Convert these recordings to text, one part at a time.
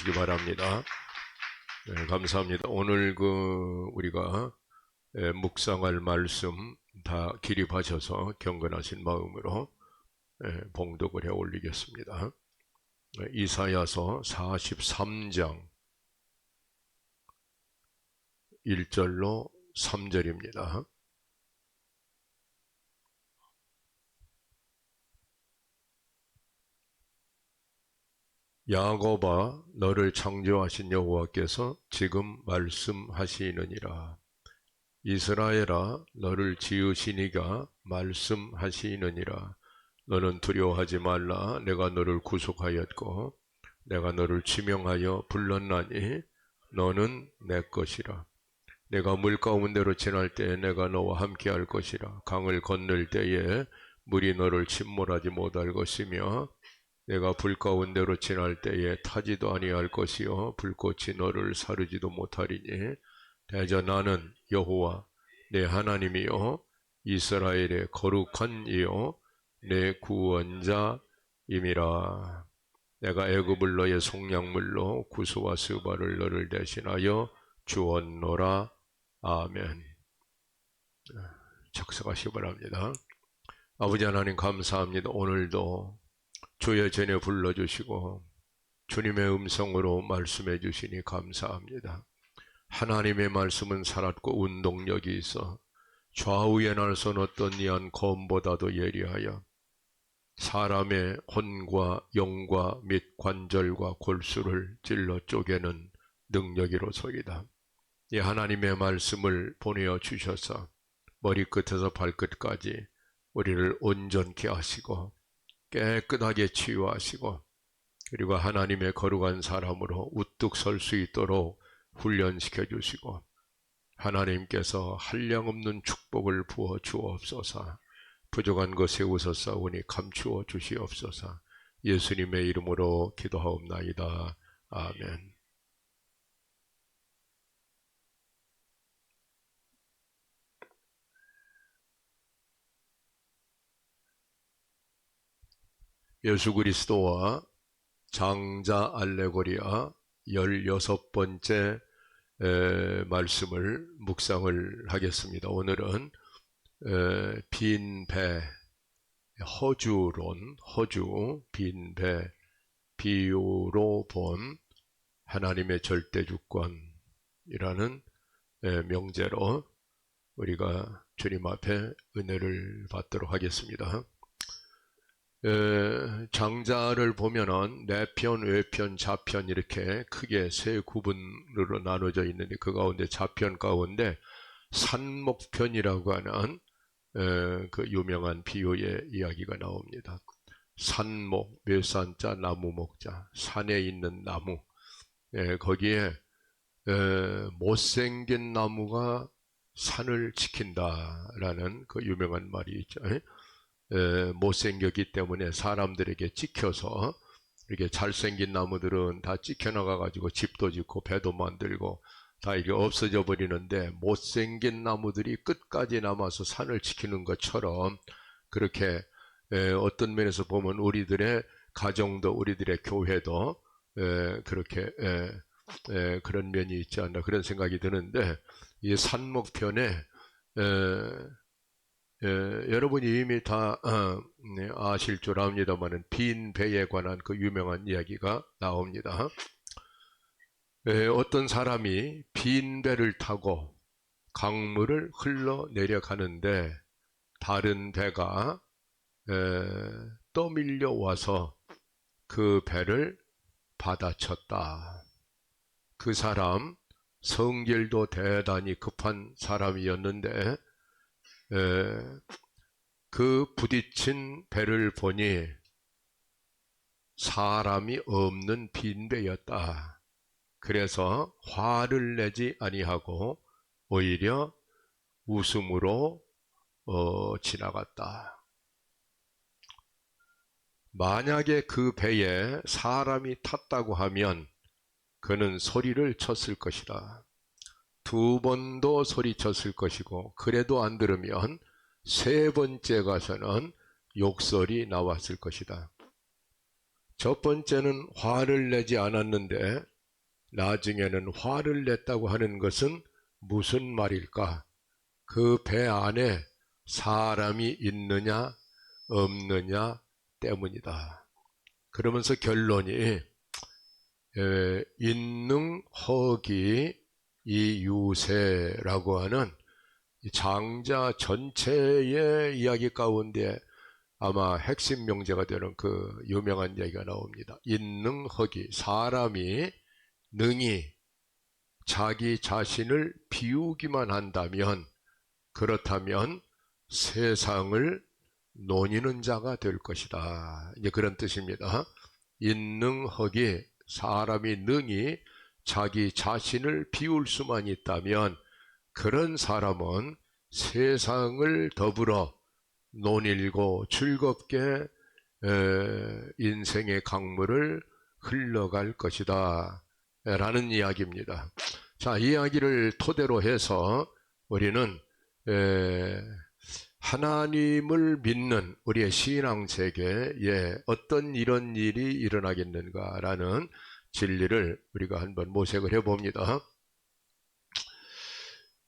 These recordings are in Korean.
앉으시기 바랍니다. 네, 감사합니다. 오늘 우리가 묵상할 말씀 다 기립하셔서 경건하신 마음으로 봉독을 해 올리겠습니다. 이사야서 43장 1절로 3절입니다. 야곱아, 너를 창조하신 여호와께서 지금 말씀하시느니라. 이스라엘아, 너를 지으신 이가 말씀하시느니라. 너는 두려워하지 말라. 내가 너를 구속하였고 내가 너를 지명하여 불렀나니 너는 내 것이라. 내가 물 가운데로 지날 때에 내가 너와 함께할 것이라. 강을 건널 때에 물이 너를 침몰하지 못할 것이며 내가 불 가운데로 지날 때에 타지도 아니할 것이요 불꽃이 너를 사르지도 못하리니 대저 나는 여호와 내 하나님이요 이스라엘의 거룩한 이요 내 구원자임이라. 내가 애굽을 너의 속량물로 구스와 스바를 너를 대신하여 주었노라. 아멘. 작성하시기 바랍니다. 아버지 하나님 감사합니다. 오늘도 주의 전에 불러주시고 주님의 음성으로 말씀해 주시니 감사합니다. 하나님의 말씀은 살았고 운동력이 있어 좌우에 날선 어떤 이한 검보다도 예리하여 사람의 혼과 영과 및 관절과 골수를 찔러 쪼개는 능력이로소이다. 이 하나님의 말씀을 보내어 주셔서 머리끝에서 발끝까지 우리를 온전케 하시고 깨끗하게 치유하시고 그리고 하나님의 거룩한 사람으로 우뚝 설 수 있도록 훈련시켜 주시고 하나님께서 한량없는 축복을 부어 주옵소서. 부족한 것 세우셨사오니 감추어 주시옵소서. 예수님의 이름으로 기도하옵나이다. 아멘. 예수 그리스도와 장자 알레고리아 16번째 말씀을 묵상을 하겠습니다. 오늘은 빈 배, 허주론, 허주, 빈 배, 비유로 본 하나님의 절대주권이라는 명제로 우리가 주님 앞에 은혜를 받도록 하겠습니다. 장자를 보면은 내편, 외편, 좌편 이렇게 크게 세 구분으로 나눠져 있는데 그 가운데 좌편 가운데 산목편이라고 하는 그 유명한 비유의 이야기가 나옵니다. 산목, 묘산자, 나무목자, 산에 있는 나무, 거기에 못생긴 나무가 산을 지킨다라는 그 유명한 말이 있죠. 못생겼기 때문에 사람들에게 찍혀서 이렇게 잘생긴 나무들은 다 찍혀나가 가지고 집도 짓고 배도 만들고 다 이게 없어져 버리는데 못생긴 나무들이 끝까지 남아서 산을 지키는 것처럼 그렇게 어떤 면에서 보면 우리들의 가정도 우리들의 교회도 그렇게 그런 면이 있지 않나 그런 생각이 드는데 이 산목편에 여러분이 이미 다 아실 줄 압니다만은 빈 배에 관한 그 유명한 이야기가 나옵니다. 어떤 사람이 빈 배를 타고 강물을 흘러내려가는데 다른 배가 떠밀려와서 그 배를 받아쳤다. 그 사람 성질도 대단히 급한 사람이었는데 그 부딪힌 배를 보니 사람이 없는 빈 배였다. 그래서 화를 내지 아니하고 오히려 웃음으로 지나갔다. 만약에 그 배에 사람이 탔다고 하면 그는 소리를 쳤을 것이다. 2번도 소리쳤을 것이고 그래도 안 들으면 3번째 가서는 욕설이 나왔을 것이다. 첫 번째는 화를 내지 않았는데 나중에는 화를 냈다고 하는 것은 무슨 말일까? 그 배 안에 사람이 있느냐 없느냐 때문이다. 그러면서 결론이 인능 허기 이 유세라고 하는 장자 전체의 이야기 가운데 아마 핵심 명제가 되는 그 유명한 얘기가 나옵니다. 인능 허기, 사람이 능히 자기 자신을 비우기만 한다면, 그렇다면 세상을 논이는 자가 될 것이다. 이제 그런 뜻입니다. 인능허기, 사람이 능히 자기 자신을 비울 수만 있다면 그런 사람은 세상을 더불어 논일고 즐겁게 인생의 강물을 흘러갈 것이다 라는 이야기입니다. 자, 이 이야기를 토대로 해서 우리는 하나님을 믿는 우리의 신앙세계에 어떤 이런 일이 일어나겠는가라는 진리를 우리가 한번 모색을 해봅니다.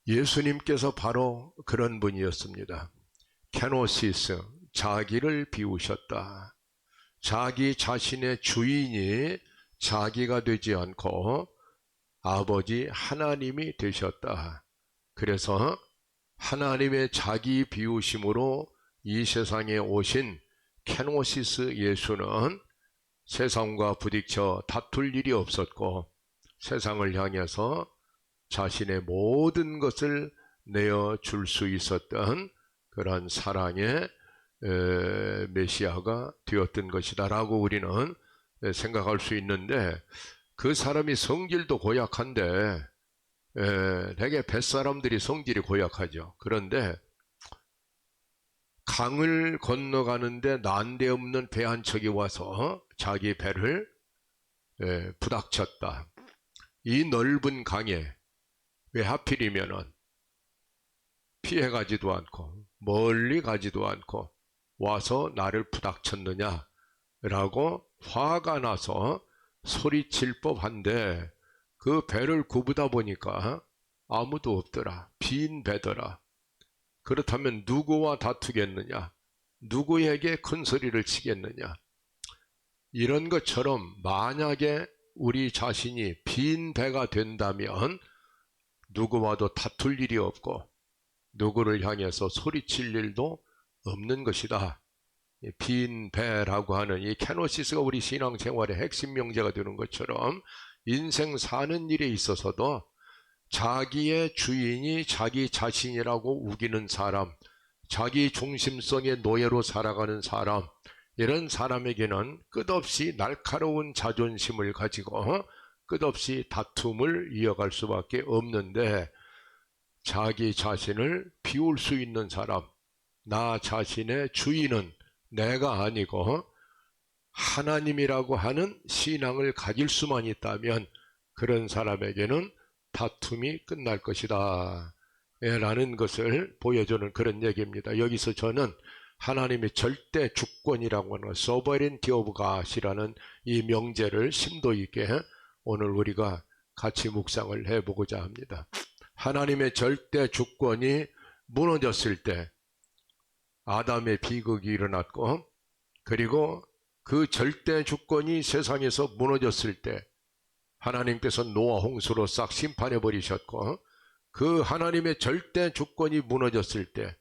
예수님께서 바로 그런 분이었습니다. 케노시스, 자기를 비우셨다. 자기 자신의 주인이 자기가 되지 않고 아버지 하나님이 되셨다. 그래서 하나님의 자기 비우심으로 이 세상에 오신 케노시스 예수는 세상과 부딪혀 다툴 일이 없었고 세상을 향해서 자신의 모든 것을 내어줄 수 있었던 그러한 사랑의 메시아가 되었던 것이다 라고 우리는 생각할 수 있는데, 그 사람이 성질도 고약한데 되게 뱃사람들이 성질이 고약하죠. 그런데 강을 건너가는데 난데없는 배 한 척이 와서 자기 배를 부닥쳤다. 이 넓은 강에 왜 하필이면은 피해가지도 않고 멀리 가지도 않고 와서 나를 부닥쳤느냐 라고 화가 나서 소리칠 법한데, 그 배를 굽으다 보니까 아무도 없더라. 빈 배더라. 그렇다면 누구와 다투겠느냐? 누구에게 큰 소리를 치겠느냐? 이런 것처럼 만약에 우리 자신이 빈 배가 된다면 누구와도 다툴 일이 없고 누구를 향해서 소리칠 일도 없는 것이다. 빈 배라고 하는 이 케노시스가 우리 신앙생활의 핵심 명제가 되는 것처럼 인생 사는 일에 있어서도 자기의 주인이 자기 자신이라고 우기는 사람, 자기 중심성의 노예로 살아가는 사람, 이런 사람에게는 끝없이 날카로운 자존심을 가지고 끝없이 다툼을 이어갈 수밖에 없는데, 자기 자신을 비울 수 있는 사람, 나 자신의 주인은 내가 아니고 하나님이라고 하는 신앙을 가질 수만 있다면 그런 사람에게는 다툼이 끝날 것이다 라는 것을 보여주는 그런 얘기입니다. 여기서 저는 하나님의 절대 주권이라고 하는 sovereignty of God이라는 이 명제를 심도 있게 오늘 우리가 같이 묵상을 해보고자 합니다. 하나님의 절대 주권이 무너졌을 때 아담의 비극이 일어났고, 그리고 그 절대 주권이 세상에서 무너졌을 때 하나님께서 노아 홍수로 싹 심판해 버리셨고, 그 하나님의 절대 주권이 무너졌을 때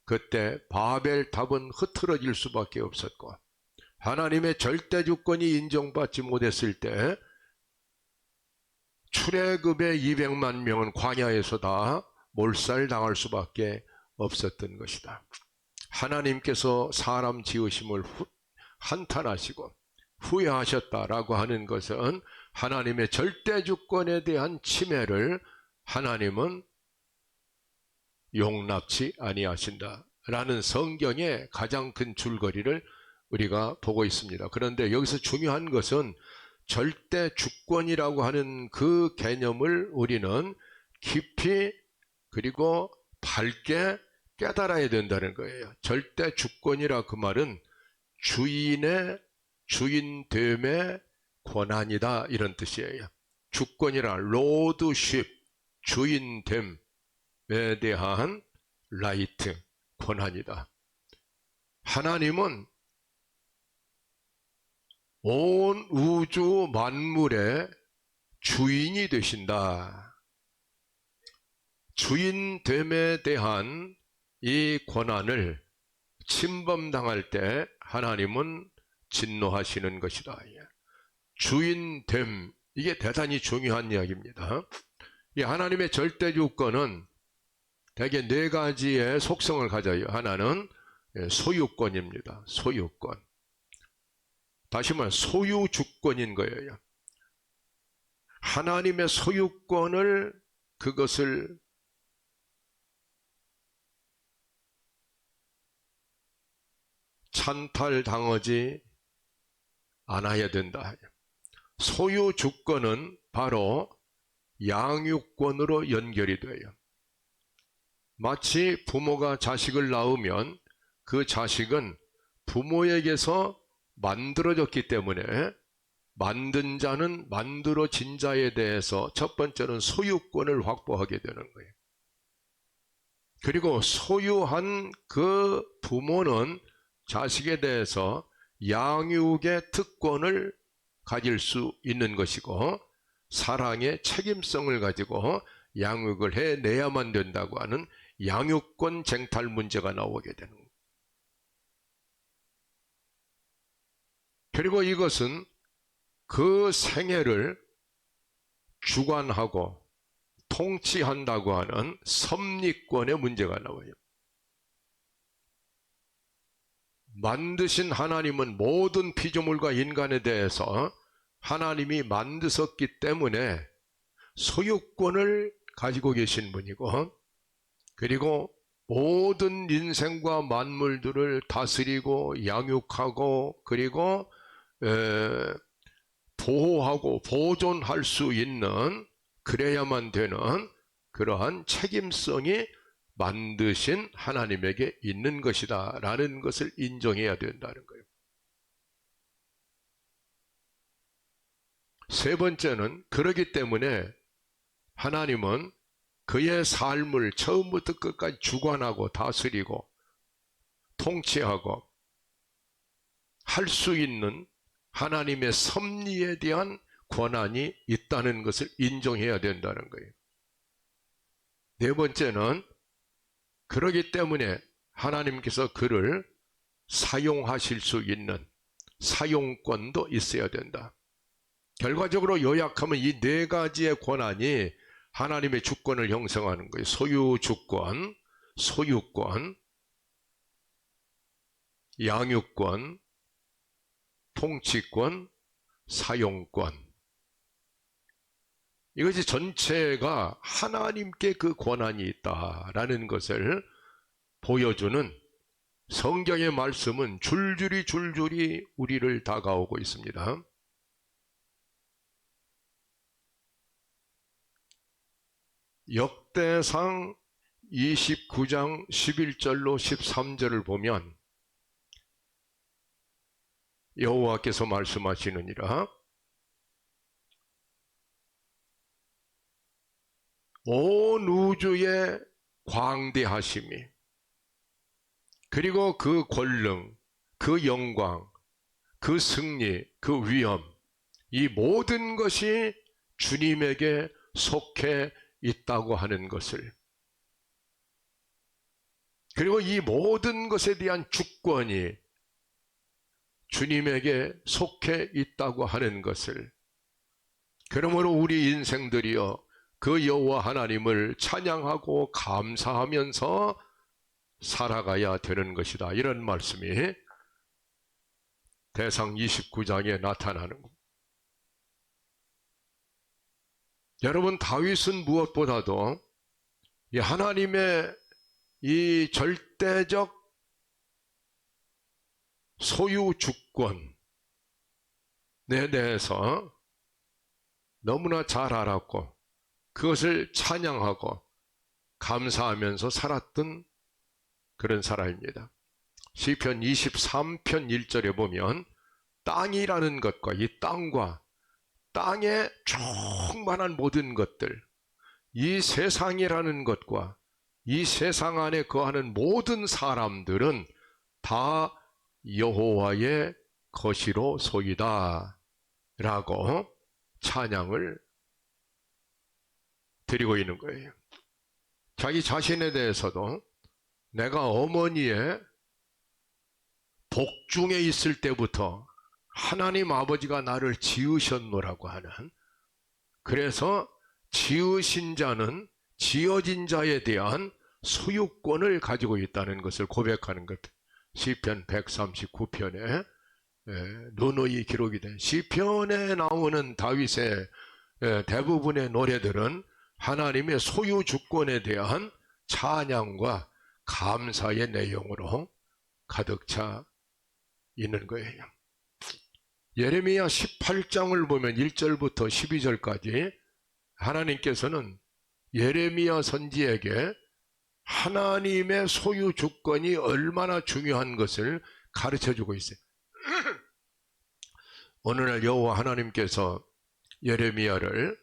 그때 바벨탑은 흐트러질 수밖에 없었고, 하나님의 절대 주권이 인정받지 못했을 때 출애굽의 200만 명은 광야에서 다 몰살당할 수밖에 없었던 것이다. 하나님께서 사람 지으심을 한탄하시고 후회하셨다라고 하는 것은 하나님의 절대 주권에 대한 침해를 하나님은 용납치 아니하신다라는 성경의 가장 큰 줄거리를 우리가 보고 있습니다. 그런데 여기서 중요한 것은 절대 주권이라고 하는 그 개념을 우리는 깊이 그리고 밝게 깨달아야 된다는 거예요. 절대 주권이라 그 말은 주인의 주인됨의 권한이다, 이런 뜻이에요. 주권이라 로드십, 주인됨에 대한 라이트, 권한이다. 하나님은 온 우주 만물의 주인이 되신다. 주인됨에 대한 이 권한을 침범당할 때 하나님은 진노하시는 것이다. 주인됨, 이게 대단히 중요한 이야기입니다. 이 하나님의 절대 주권은 대개 네 가지의 속성을 가져요. 하나는 소유권입니다. 소유권. 다시 말해 소유 주권인 거예요. 하나님의 소유권을, 그것을 찬탈당하지 않아야 된다. 소유 주권은 바로 양육권으로 연결이 돼요. 마치 부모가 자식을 낳으면 그 자식은 부모에게서 만들어졌기 때문에 만든 자는 만들어진 자에 대해서 첫 번째는 소유권을 확보하게 되는 거예요. 그리고 소유한 그 부모는 자식에 대해서 양육의 특권을 가질 수 있는 것이고 사랑의 책임성을 가지고 양육을 해내야만 된다고 하는 양육권 쟁탈 문제가 나오게 되는 거예요. 그리고 이것은 그 생애를 주관하고 통치한다고 하는 섭리권의 문제가 나와요. 만드신 하나님은 모든 피조물과 인간에 대해서 하나님이 만드셨기 때문에 소유권을 가지고 계신 분이고, 그리고 모든 인생과 만물들을 다스리고 양육하고 그리고 보호하고 보존할 수 있는, 그래야만 되는 그러한 책임성이 만드신 하나님에게 있는 것이다 라는 것을 인정해야 된다는 거예요. 세 번째는, 그러기 때문에 하나님은 그의 삶을 처음부터 끝까지 주관하고 다스리고 통치하고 할 수 있는 하나님의 섭리에 대한 권한이 있다는 것을 인정해야 된다는 거예요. 네 번째는, 그러기 때문에 하나님께서 그를 사용하실 수 있는 사용권도 있어야 된다. 결과적으로 요약하면 이 네 가지의 권한이 하나님의 주권을 형성하는 거예요. 소유 주권, 소유권, 양육권, 통치권, 사용권. 이것이 전체가 하나님께 그 권한이 있다라는 것을 보여주는 성경의 말씀은 줄줄이 우리를 다가오고 있습니다. 역대상 29장 11절로 13절을 보면 여호와께서 말씀하시느니라, 온 우주의 광대하심이, 그리고 그 권능, 그 영광, 그 승리, 그 위엄, 이 모든 것이 주님에게 속해 있다고 하는 것을, 그리고 이 모든 것에 대한 주권이 주님에게 속해 있다고 하는 것을, 그러므로 우리 인생들이여 그 여호와 하나님을 찬양하고 감사하면서 살아가야 되는 것이다. 이런 말씀이 대상 29장에 나타나는 겁니다. 여러분, 다윗은 무엇보다도 이 하나님의 이 절대적 소유 주권에 대해서 너무나 잘 알았고 그것을 찬양하고 감사하면서 살았던 그런 사람입니다. 시편 23편 1절에 보면 땅이라는 것과 이 땅과 땅에 충만한 모든 것들, 이 세상이라는 것과 이 세상 안에 거하는 모든 사람들은 다 여호와의 것이로 소이다 라고 찬양을 드리고 있는 거예요. 자기 자신에 대해서도 내가 어머니의 복중에 있을 때부터 하나님 아버지가 나를 지으셨노라고 하는, 그래서 지으신 자는 지어진 자에 대한 소유권을 가지고 있다는 것을 고백하는 것. 시편 139편에 누누이 기록이 된 시편에 나오는 다윗의 대부분의 노래들은 하나님의 소유 주권에 대한 찬양과 감사의 내용으로 가득 차 있는 거예요. 예레미야 18장을 보면 1절부터 12절까지 하나님께서는 예레미야 선지에게 하나님의 소유 주권이 얼마나 중요한 것을 가르쳐주고 있어요. 어느 날 여호와 하나님께서 예레미야를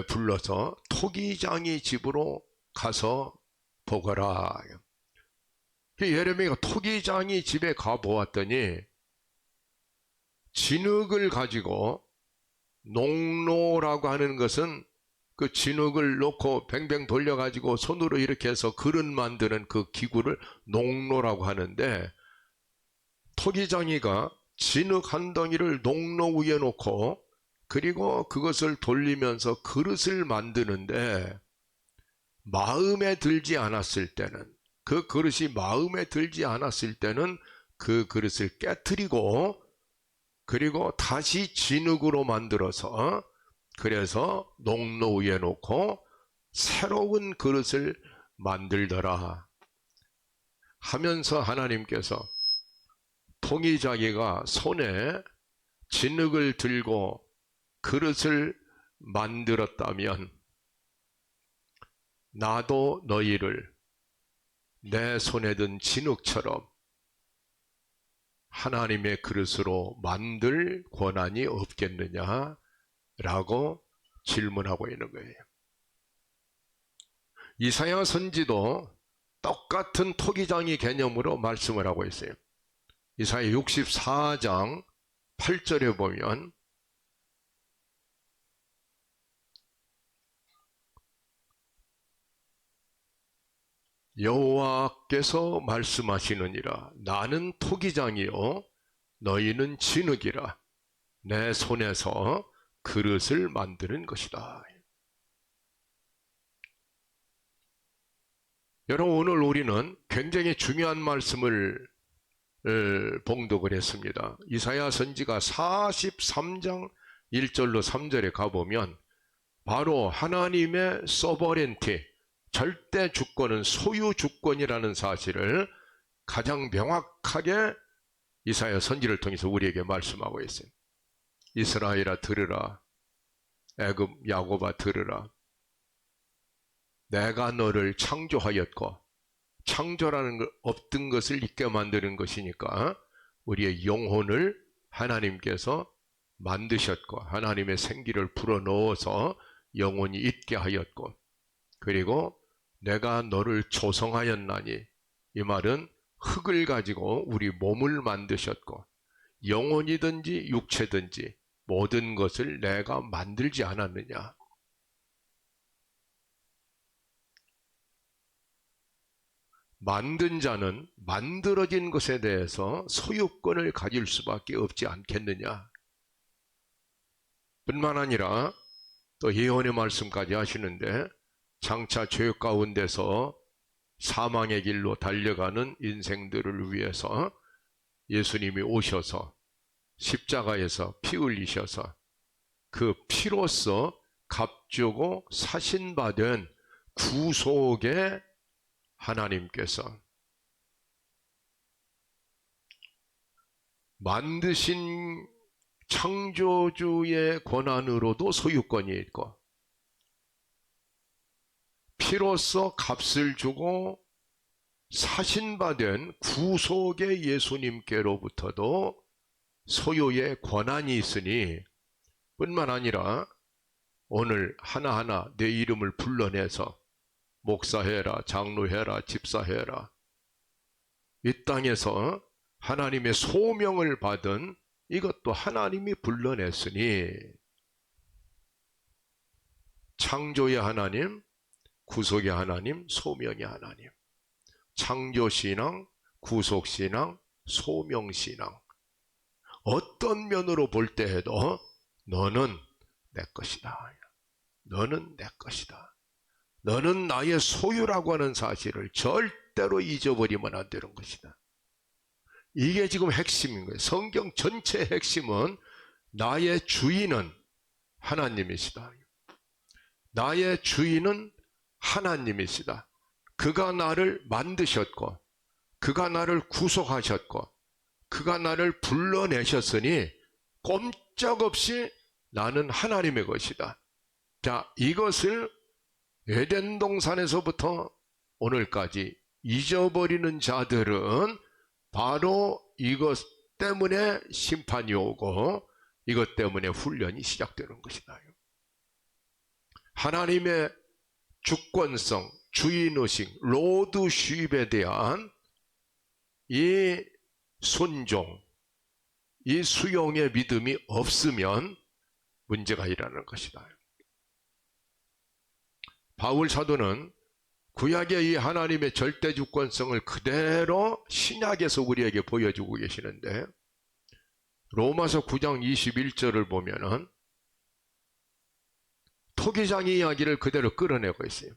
불러서 토기장이 집으로 가서 보거라. 예레미야가 토기장이 집에 가보았더니 진흙을 가지고, 농로라고 하는 것은 그 진흙을 놓고 뱅뱅 돌려가지고 손으로 이렇게 해서 그릇 만드는 그 기구를 농로라고 하는데, 토기장이가 진흙 한 덩이를 농로 위에 놓고 그리고 그것을 돌리면서 그릇을 만드는데, 마음에 들지 않았을 때는, 그 그릇이 마음에 들지 않았을 때는 그 그릇을 깨트리고 그리고 다시 진흙으로 만들어서, 그래서 농로 위에 놓고 새로운 그릇을 만들더라 하면서 하나님께서 토기장이가 손에 진흙을 들고 그릇을 만들었다면 나도 너희를 내 손에 든 진흙처럼 하나님의 그릇으로 만들 권한이 없겠느냐 라고 질문하고 있는 거예요. 이사야 선지도 똑같은 토기장이 개념으로 말씀을 하고 있어요. 이사야 64장 8절에 보면 여호와께서 말씀하시느니라. 나는 토기장이요 너희는 진흙이라. 내 손에서 그릇을 만드는 것이다. 여러분, 오늘 우리는 굉장히 중요한 말씀을 봉독을 했습니다. 이사야 선지가 43장 1절로 3절에 가보면 바로 하나님의 소버렌티, 절대 주권은 소유 주권이라는 사실을 가장 명확하게 이사야 선지를 통해서 우리에게 말씀하고 있어요. 이스라엘아 들으라. 애굽 야곱아 들으라. 내가 너를 창조하였고, 창조라는 것, 없던 것을 있게 만드는 것이니까 우리의 영혼을 하나님께서 만드셨고 하나님의 생기를 불어넣어서 영혼이 있게 하였고, 그리고 내가 너를 조성하였나니, 이 말은 흙을 가지고 우리 몸을 만드셨고 영혼이든지 육체든지 모든 것을 내가 만들지 않았느냐. 만든 자는 만들어진 것에 대해서 소유권을 가질 수밖에 없지 않겠느냐. 뿐만 아니라 또 예언의 말씀까지 하시는데, 장차 죄 가운데서 사망의 길로 달려가는 인생들을 위해서 예수님이 오셔서 십자가에서 피 흘리셔서 그 피로써 값주고 사신받은 구속의 하나님께서 만드신 창조주의 권한으로도 소유권이 있고, 피로써 값을 주고 사신받은 구속의 예수님께로부터도 소유의 권한이 있으니 뿐만 아니라 오늘 하나하나 내 이름을 불러내서 목사해라, 장로해라, 집사해라. 이 땅에서 하나님의 소명을 받은 이것도 하나님이 불러냈으니 창조의 하나님, 구속의 하나님, 소명의 하나님. 창조신앙, 구속신앙, 소명신앙. 어떤 면으로 볼 때에도 너는 내 것이다. 너는 내 것이다. 너는 나의 소유라고 하는 사실을 절대로 잊어버리면 안 되는 것이다. 이게 지금 핵심인 거예요. 성경 전체의 핵심은 나의 주인은 하나님이시다. 나의 주인은 하나님이시다. 그가 나를 만드셨고 그가 나를 구속하셨고 그가 나를 불러내셨으니 꼼짝없이 나는 하나님의 것이다. 자, 이것을 에덴 동산에서부터 오늘까지 잊어버리는 자들은 바로 이것 때문에 심판이 오고 이것 때문에 훈련이 시작되는 것이다. 하나님의 주권성, 주인의식, 로드십에 대한 이 순종, 이 수용의 믿음이 없으면 문제가 일어나는 것이다. 바울 사도는 구약의 이 하나님의 절대 주권성을 그대로 신약에서 우리에게 보여주고 계시는데 로마서 9장 21절을 보면은 토기장이 이야기를 그대로 끌어내고 있어요.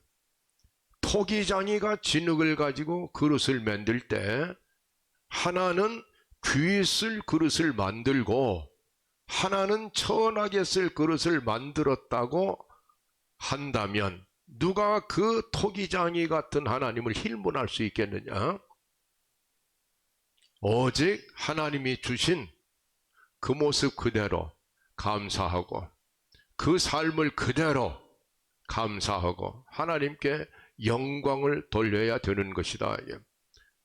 토기장이가 진흙을 가지고 그릇을 만들 때 하나는 귀 쓸 그릇을 만들고 하나는 천하게 쓸 그릇을 만들었다고 한다면 누가 그 토기장이 같은 하나님을 힐문할 수 있겠느냐? 오직 하나님이 주신 그 모습 그대로 감사하고 그 삶을 그대로 감사하고 하나님께 영광을 돌려야 되는 것이다.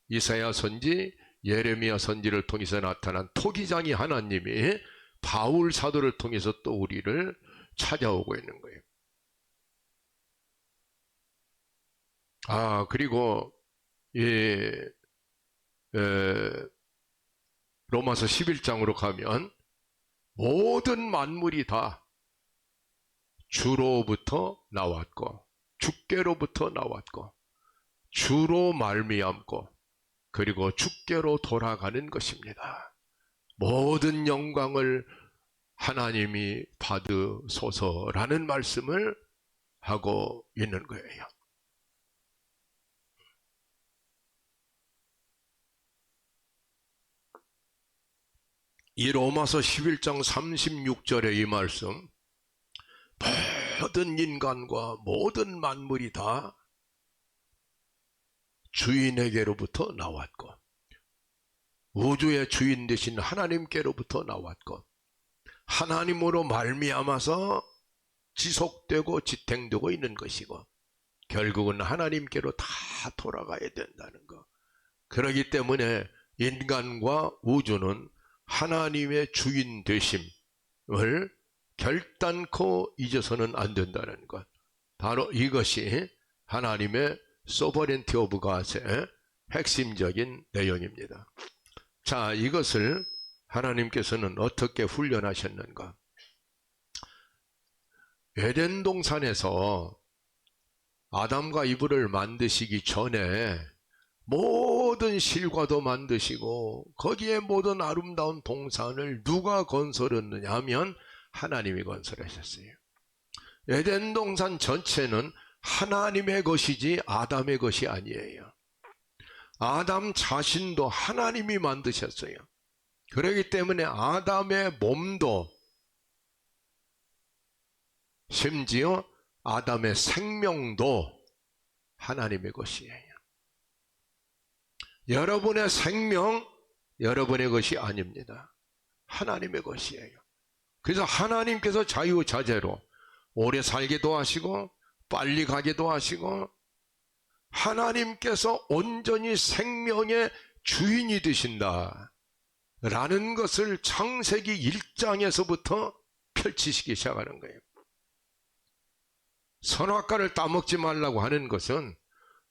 이사야 선지, 예레미야 선지를 통해서 나타난 토기장이 하나님이 바울 사도를 통해서 또 우리를 찾아오고 있는 거예요. 그리고 로마서 11장으로 가면 모든 만물이 다 주로부터 나왔고 주께로부터 나왔고 주로 말미암고 그리고 주께로 돌아가는 것입니다. 모든 영광을 하나님이 받으소서라는 말씀을 하고 있는 거예요. 이 로마서 11장 36절의 이 말씀, 모든 인간과 모든 만물이 다 주인에게로부터 나왔고 우주의 주인 되신 하나님께로부터 나왔고 하나님으로 말미암아서 지속되고 지탱되고 있는 것이고 결국은 하나님께로 다 돌아가야 된다는 것. 그렇기 때문에 인간과 우주는 하나님의 주인 되심을 결단코 잊어서는 안 된다는 것. 바로 이것이 하나님의 소버렌티 오브 갓의 핵심적인 내용입니다. 자, 이것을 하나님께서는 어떻게 훈련하셨는가? 에덴 동산에서 아담과 이브를 만드시기 전에 모든 실과도 만드시고 거기에 모든 아름다운 동산을 누가 건설했느냐 하면 하나님이 건설하셨어요. 에덴 동산 전체는 하나님의 것이지 아담의 것이 아니에요. 아담 자신도 하나님이 만드셨어요. 그렇기 때문에 아담의 몸도 심지어 아담의 생명도 하나님의 것이에요. 여러분의 생명, 여러분의 것이 아닙니다. 하나님의 것이에요. 그래서 하나님께서 자유자재로 오래 살기도 하시고 빨리 가기도 하시고 하나님께서 온전히 생명의 주인이 되신다. 라는 것을 창세기 1장에서부터 펼치시기 시작하는 거예요. 선악과를 따먹지 말라고 하는 것은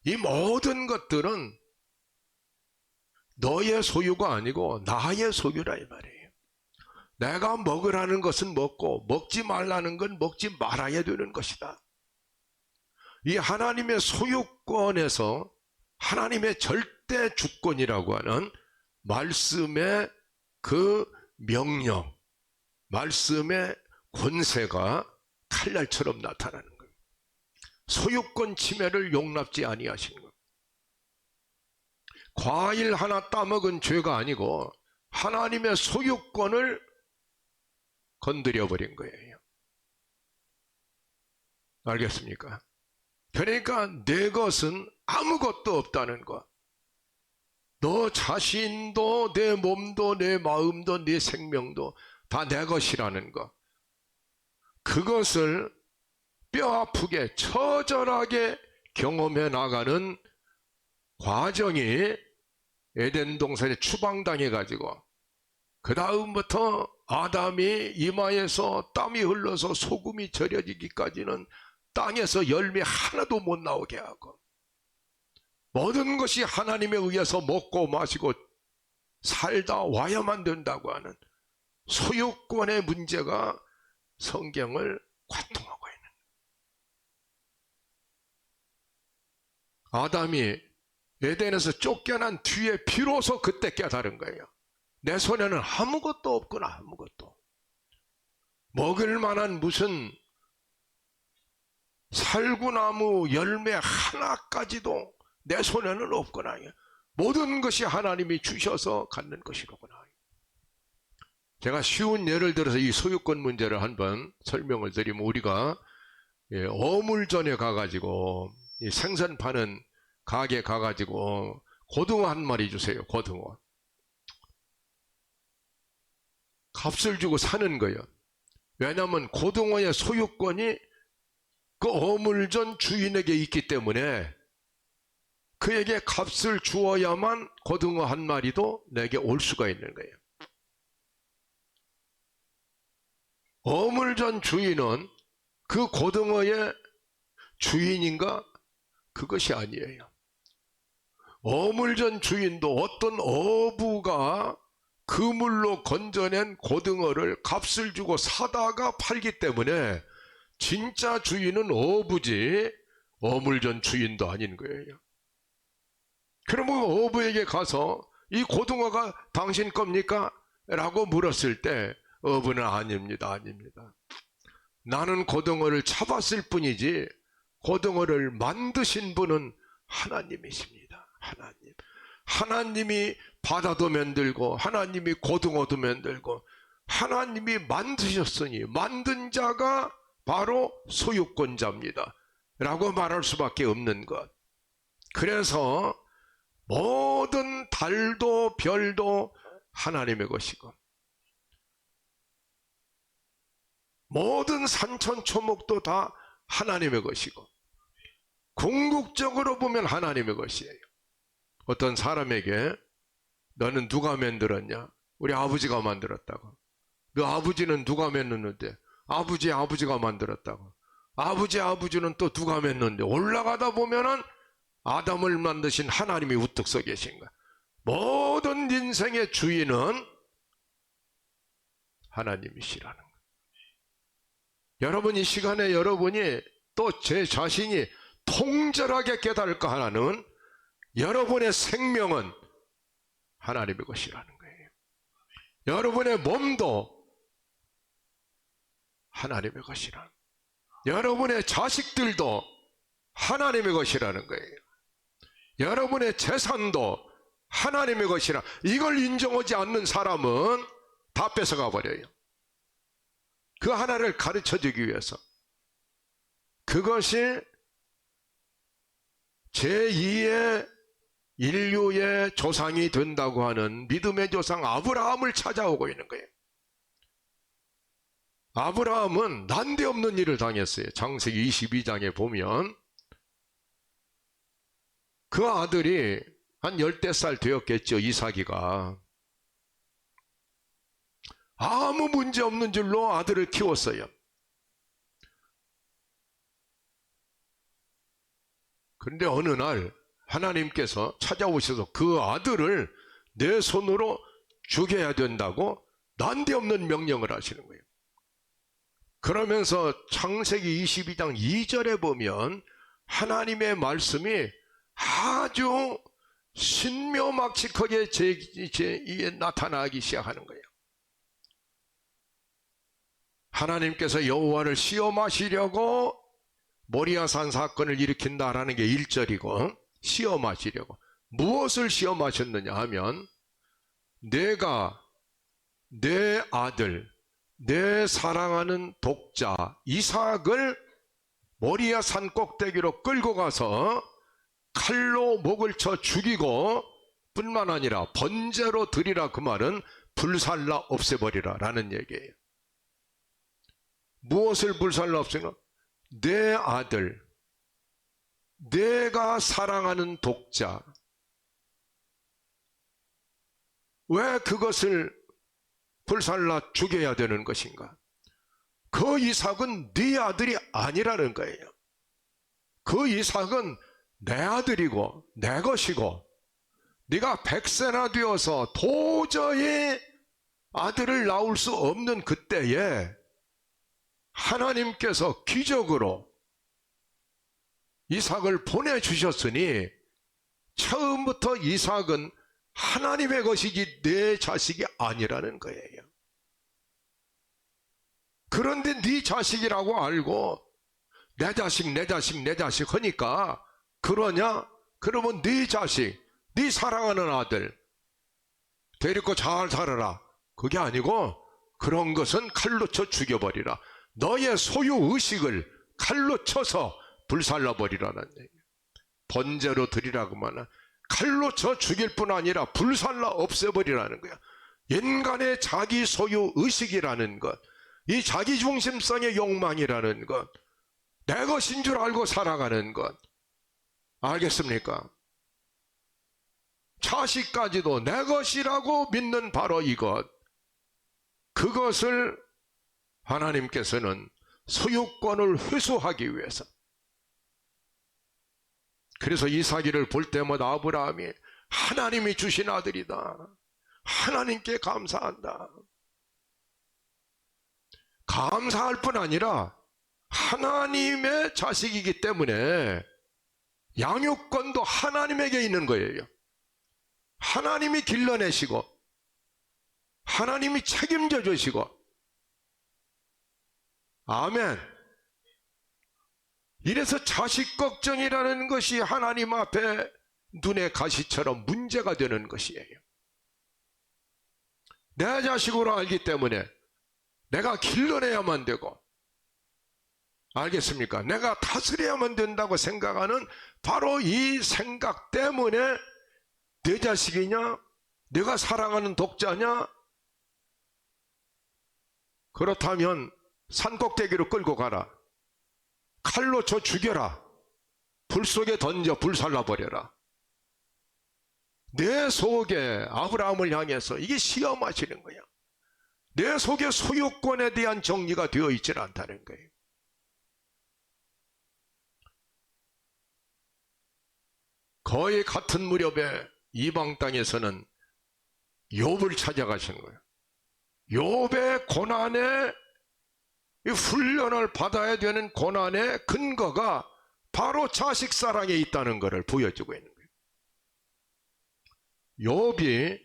이 모든 것들은 너의 소유가 아니고 나의 소유라 이 말이에요. 내가 먹으라는 것은 먹고 먹지 말라는 건 먹지 말아야 되는 것이다. 이 하나님의 소유권에서 하나님의 절대 주권이라고 하는 말씀의 그 명령, 말씀의 권세가 칼날처럼 나타나는 거예요. 소유권 침해를 용납지 아니하신 거예요. 과일 하나 따먹은 죄가 아니고 하나님의 소유권을 건드려 버린 거예요. 알겠습니까? 그러니까 내 것은 아무것도 없다는 것. 너 자신도 내 몸도 내 마음도 내 생명도 다 내 것이라는 것. 그것을 뼈아프게 처절하게 경험해 나가는 과정이 에덴 동산에 추방당해 가지고 그 다음부터 아담이 이마에서 땀이 흘러서 소금이 절여지기까지는 땅에서 열매 하나도 못 나오게 하고 모든 것이 하나님에 의해서 먹고 마시고 살다 와야만 된다고 하는 소유권의 문제가 성경을 관통하고 있는 거예요. 아담이 에덴에서 쫓겨난 뒤에 비로소 그때 깨달은 거예요. 내 손에는 아무것도 없구나. 아무것도. 먹을 만한 무슨 살구나무 열매 하나까지도 내 손에는 없구나. 모든 것이 하나님이 주셔서 갖는 것이로구나. 제가 쉬운 예를 들어서 이 소유권 문제를 한번 설명을 드리면, 우리가 어물전에 가가지고 이 생선 파는 가게 가가지고 고등어 한 마리 주세요. 고등어. 값을 주고 사는 거예요. 왜냐하면 고등어의 소유권이 그 어물전 주인에게 있기 때문에 그에게 값을 주어야만 고등어 한 마리도 내게 올 수가 있는 거예요. 어물전 주인은 그 고등어의 주인인가? 그것이 아니에요. 어물전 주인도 어떤 어부가 그물로 건져낸 고등어를 값을 주고 사다가 팔기 때문에 진짜 주인은 어부지 어물전 주인도 아닌 거예요. 그러면 어부에게 가서 이 고등어가 당신 겁니까? 라고 물었을 때 어부는 아닙니다. 아닙니다. 나는 고등어를 잡았을 뿐이지 고등어를 만드신 분은 하나님이십니다. 하나님. 하나님이 바다도 만들고 하나님이 고등어도 만들고 하나님이 만드셨으니 만든 자가 바로 소유권자입니다. 라고 말할 수밖에 없는 것. 그래서 모든 달도 별도 하나님의 것이고 모든 산천초목도 다 하나님의 것이고 궁극적으로 보면 하나님의 것이에요. 어떤 사람에게 너는 누가 만들었냐? 우리 아버지가 만들었다고. 너 아버지는 누가 만들었는데? 아버지가 만들었다고. 아버지는 또 누가 만들었는데? 올라가다 보면은 아담을 만드신 하나님이 우뚝 서 계신 거야. 모든 인생의 주인은 하나님이시라는 거야. 여러분, 이 시간에 여러분이 또 제 자신이 통절하게 깨달을까 하나는 여러분의 생명은 하나님의 것이라는 거예요. 여러분의 몸도 하나님의 것이라는 거예요. 여러분의 자식들도 하나님의 것이라는 거예요. 여러분의 재산도 하나님의 것이라. 이걸 인정하지 않는 사람은 다 뺏어가 버려요. 그 하나를 가르쳐주기 위해서. 그것이 제2의 인류의 조상이 된다고 하는 믿음의 조상 아브라함을 찾아오고 있는 거예요. 아브라함은 난데없는 일을 당했어요. 창세기 22장에 보면 그 아들이 한 10대 살 되었겠죠. 이삭이가. 아무 문제 없는 줄로 아들을 키웠어요. 그런데 어느 날 하나님께서 찾아오셔서 그 아들을 내 손으로 죽여야 된다고 난데없는 명령을 하시는 거예요. 그러면서 창세기 22장 2절에 보면 하나님의 말씀이 아주 신묘막측하게 제2에 나타나기 시작하는 거예요. 하나님께서 여호와를 시험하시려고 모리아산 사건을 일으킨다라는 게 1절이고, 시험하시려고. 무엇을 시험하셨느냐 하면, 내가 내 아들, 내 사랑하는 독자 이삭을 모리아 산 꼭대기로 끌고 가서 칼로 목을 쳐 죽이고 뿐만 아니라 번제로 드리라. 그 말은 불살라 없애버리라 라는 얘기예요. 무엇을 불살라 없애나? 내 아들, 내가 사랑하는 독자. 왜 그것을 불살라 죽여야 되는 것인가? 그 이삭은 네 아들이 아니라는 거예요. 그 이삭은 내 아들이고 내 것이고, 네가 100세나 되어서 도저히 아들을 낳을 수 없는 그때에 하나님께서 기적으로 이삭을 보내주셨으니, 처음부터 이삭은 하나님의 것이지 내 자식이 아니라는 거예요. 그런데 네 자식이라고 알고 내 자식 내 자식 내 자식 하니까 그러냐? 그러면 네 자식, 네 사랑하는 아들 데리고 잘 살아라. 그게 아니고 그런 것은 칼로 쳐 죽여버리라. 너의 소유의식을 칼로 쳐서 불살라버리라는 얘기예요. 번제로 드리라고 말은 칼로 쳐 죽일 뿐 아니라 불살라 없애버리라는 거야. 인간의 자기 소유의식이라는 것, 이 자기중심성의 욕망이라는 것, 내 것인 줄 알고 살아가는 것, 알겠습니까? 자식까지도 내 것이라고 믿는 바로 이것, 그것을 하나님께서는 소유권을 회수하기 위해서, 그래서 이삭이를 볼 때마다 아브라함이 하나님이 주신 아들이다, 하나님께 감사한다, 감사할 뿐 아니라 하나님의 자식이기 때문에 양육권도 하나님에게 있는 거예요. 하나님이 길러내시고 하나님이 책임져 주시고. 아멘. 이래서 자식 걱정이라는 것이 하나님 앞에 눈의 가시처럼 문제가 되는 것이에요. 내 자식으로 알기 때문에 내가 길러내야만 되고, 알겠습니까? 내가 다스려야만 된다고 생각하는 바로 이 생각 때문에 내 자식이냐? 내가 사랑하는 독자냐? 그렇다면 산꼭대기로 끌고 가라. 칼로 쳐 죽여라. 불 속에 던져 불살라버려라. 내 속에 아브라함을 향해서 이게 시험하시는 거야. 내 속에 소유권에 대한 정리가 되어 있지 않다는 거예요. 거의 같은 무렵에 이방 땅에서는 욥을 찾아가시는 거예요. 욥의 고난에, 훈련을 받아야 되는 고난의 근거가 바로 자식 사랑에 있다는 것을 보여주고 있는 거예요. 욥이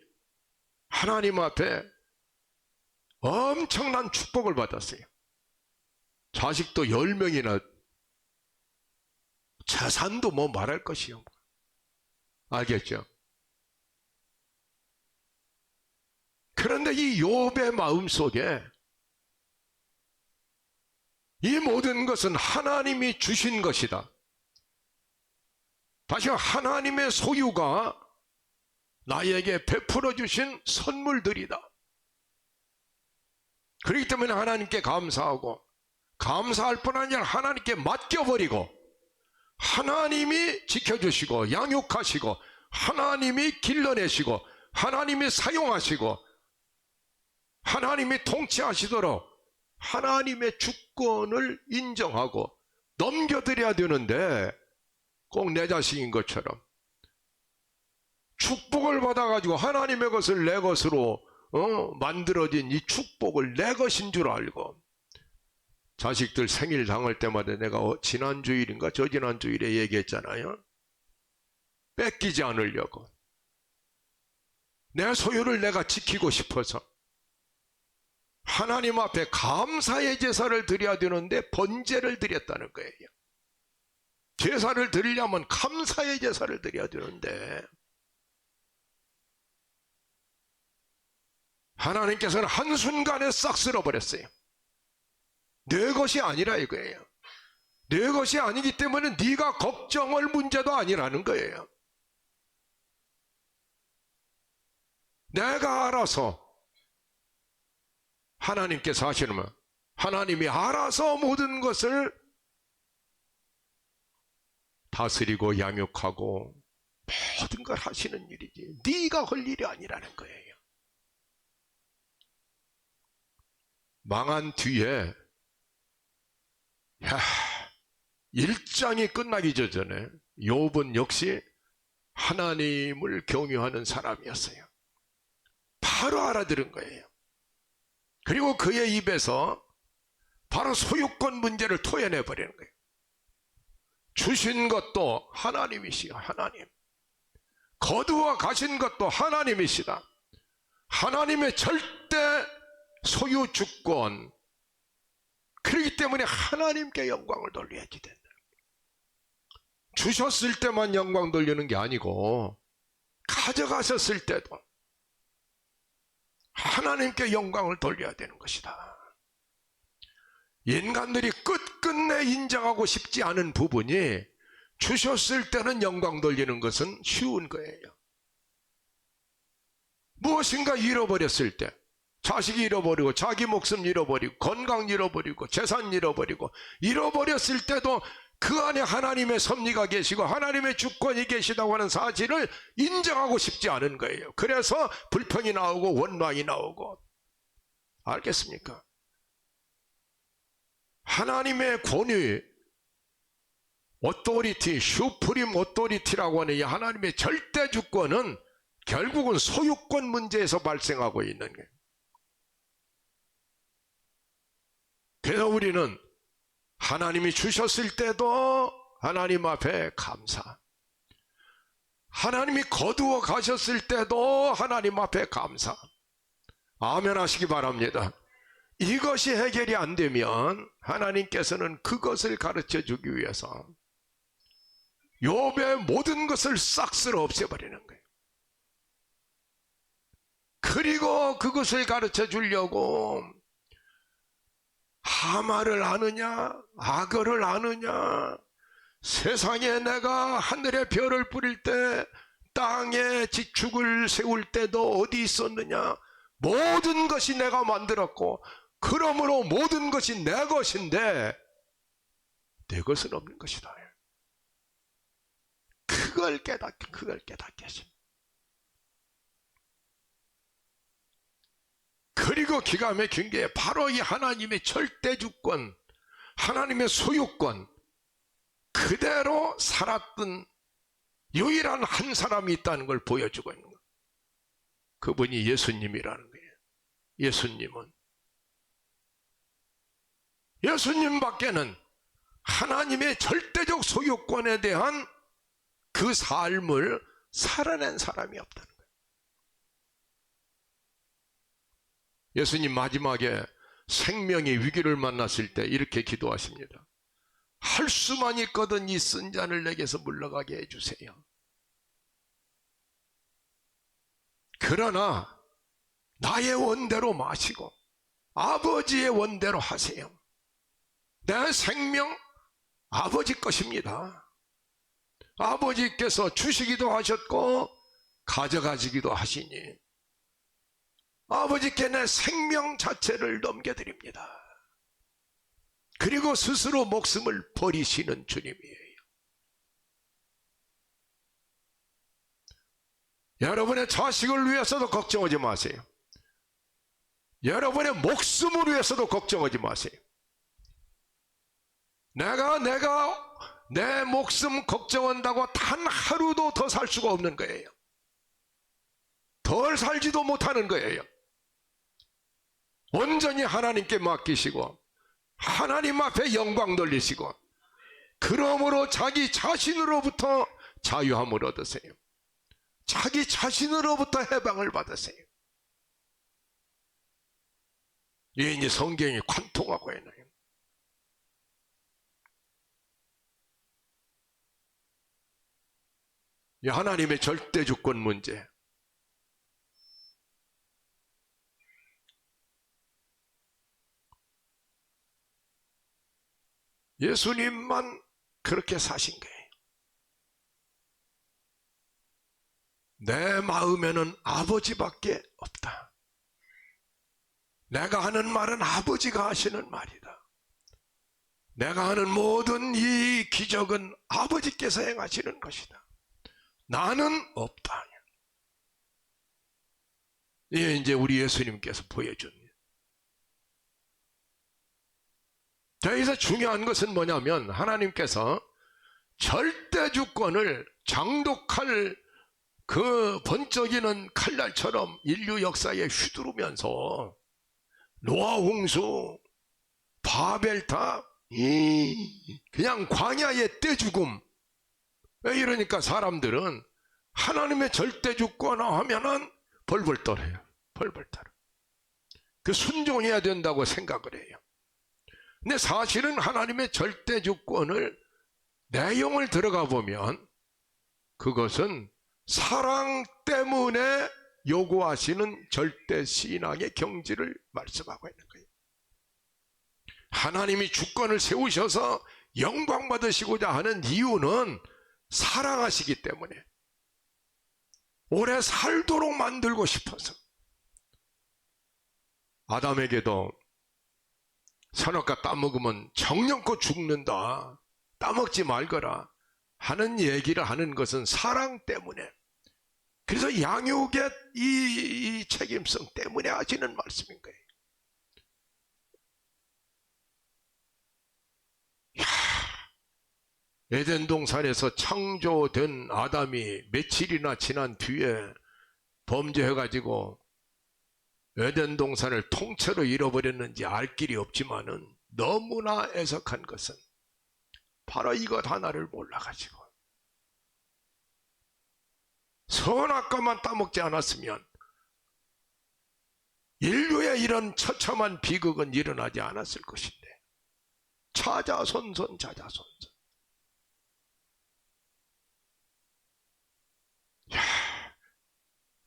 하나님 앞에 엄청난 축복을 받았어요. 자식도 10명이나, 재산도 뭐 말할 것이요. 알겠죠? 그런데 이 욥의 마음속에 이 모든 것은 하나님이 주신 것이다. 다시 하나님의 소유가 나에게 베풀어 주신 선물들이다. 그렇기 때문에 하나님께 감사하고, 감사할 뿐 아니라 하나님께 맡겨버리고, 하나님이 지켜주시고 양육하시고 하나님이 길러내시고 하나님이 사용하시고 하나님이 통치하시도록 하나님의 주권을 인정하고 넘겨드려야 되는데, 꼭 내 자식인 것처럼 축복을 받아가지고 하나님의 것을 내 것으로 만들어진 이 축복을 내 것인 줄 알고, 자식들 생일 당할 때마다 내가 지난 주일인가 저지난 주일에 얘기했잖아요. 뺏기지 않으려고, 내 소유를 내가 지키고 싶어서 하나님 앞에 감사의 제사를 드려야 되는데 번제를 드렸다는 거예요. 제사를 드리려면 감사의 제사를 드려야 되는데, 하나님께서는 한순간에 싹 쓸어버렸어요. 내 것이 아니라 이거예요. 내 것이 아니기 때문에 네가 걱정할 문제도 아니라는 거예요. 내가 알아서, 하나님께서 하시는 말, 하나님이 알아서 모든 것을 다스리고 양육하고 모든 걸 하시는 일이지 네가 할 일이 아니라는 거예요. 망한 뒤에 일장이 끝나기 전에 욥은 역시 하나님을 경유하는 사람이었어요. 바로 알아들은 거예요. 그리고 그의 입에서 바로 소유권 문제를 토해내버리는 거예요. 주신 것도 하나님이시요, 하나님. 거두어 가신 것도 하나님이시다. 하나님의 절대 소유 주권. 그렇기 때문에 하나님께 영광을 돌려야지 된다. 주셨을 때만 영광 돌리는 게 아니고 가져가셨을 때도 하나님께 영광을 돌려야 되는 것이다. 인간들이 끝끝내 인정하고 싶지 않은 부분이, 주셨을 때는 영광 돌리는 것은 쉬운 거예요. 무엇인가 잃어버렸을 때, 자식 잃어버리고 자기 목숨 잃어버리고 건강 잃어버리고 재산 잃어버렸을 때도 그 안에 하나님의 섭리가 계시고 하나님의 주권이 계시다고 하는 사실을 인정하고 싶지 않은 거예요. 그래서 불평이 나오고 원망이 나오고. 알겠습니까? 하나님의 권위, 오토리티, 슈프림 오토리티라고 하는 이 하나님의 절대 주권은 결국은 소유권 문제에서 발생하고 있는 거예요. 그래서 우리는 하나님이 주셨을 때도 하나님 앞에 감사, 하나님이 거두어 가셨을 때도 하나님 앞에 감사. 아멘 하시기 바랍니다. 이것이 해결이 안 되면 하나님께서는 그것을 가르쳐 주기 위해서 욥의 모든 것을 싹 쓸어 없애버리는 거예요. 그리고 그것을 가르쳐 주려고 하마를 아느냐, 악어를 아느냐, 세상에 내가 하늘의 별을 뿌릴 때, 땅에 지축을 세울 때도 어디 있었느냐, 모든 것이 내가 만들었고 그러므로 모든 것이 내 것인데 내 것은 없는 것이다. 그걸 깨닫게 하십니다. 그리고 기가 막힌 게 바로 이 하나님의 절대 주권, 하나님의 소유권 그대로 살았던 유일한 한 사람이 있다는 걸 보여주고 있는 거예요. 그분이 예수님이라는 거예요. 예수님밖에는 하나님의 절대적 소유권에 대한 그 삶을 살아낸 사람이 없다는 거예요. 예수님 마지막에 생명의 위기를 만났을 때 이렇게 기도하십니다. 할 수만 있거든 이 쓴 잔을 내게서 물러가게 해주세요. 그러나 나의 원대로 마시고 아버지의 원대로 하세요. 내 생명 아버지 것입니다. 아버지께서 주시기도 하셨고 가져가시기도 하시니 아버지께 내 생명 자체를 넘겨드립니다. 그리고 스스로 목숨을 버리시는 주님이에요. 여러분의 자식을 위해서도 걱정하지 마세요. 여러분의 목숨을 위해서도 걱정하지 마세요. 내가 내 목숨 걱정한다고 단 하루도 더 살 수가 없는 거예요. 덜 살지도 못하는 거예요. 온전히 하나님께 맡기시고 하나님 앞에 영광 돌리시고, 그러므로 자기 자신으로부터 자유함을 얻으세요. 자기 자신으로부터 해방을 받으세요. 이게 이제 성경이 관통하고 있나요? 이 하나님의 절대주권 문제. 예수님만 그렇게 사신 거예요. 내 마음에는 아버지밖에 없다. 내가 하는 말은 아버지가 하시는 말이다. 내가 하는 모든 이 기적은 아버지께서 행하시는 것이다. 나는 없다. 이게 이제 우리 예수님께서 보여준. 여기서 중요한 것은 뭐냐면, 하나님께서 절대주권을 장독할 그 번쩍이는 칼날처럼 인류 역사에 휘두르면서 노아 홍수, 바벨탑, 그냥 광야의 떼죽음. 왜 이러니까 사람들은 하나님의 절대주권 하면은 벌벌 떨어요. 벌벌 떨어. 그 순종해야 된다고 생각을 해요. 근데 사실은 하나님의 절대주권을 내용을 들어가 보면 그것은 사랑 때문에 요구하시는 절대신앙의 경지를 말씀하고 있는 거예요. 하나님이 주권을 세우셔서 영광 받으시고자 하는 이유는 사랑하시기 때문에, 오래 살도록 만들고 싶어서. 아담에게도 선악과 따먹으면 정령껏 죽는다, 따먹지 말거라 하는 얘기를 하는 것은 사랑 때문에, 그래서 양육의 이 책임성 때문에 하시는 말씀인 거예요. 에덴 동산에서 창조된 아담이 며칠이나 지난 뒤에 범죄해가지고 에덴 동산을 통째로 잃어버렸는지 알 길이 없지만은, 너무나 애석한 것은 바로 이것 하나를 몰라가지고 선악과만 따먹지 않았으면 인류의 이런 처참한 비극은 일어나지 않았을 것인데, 자자손손.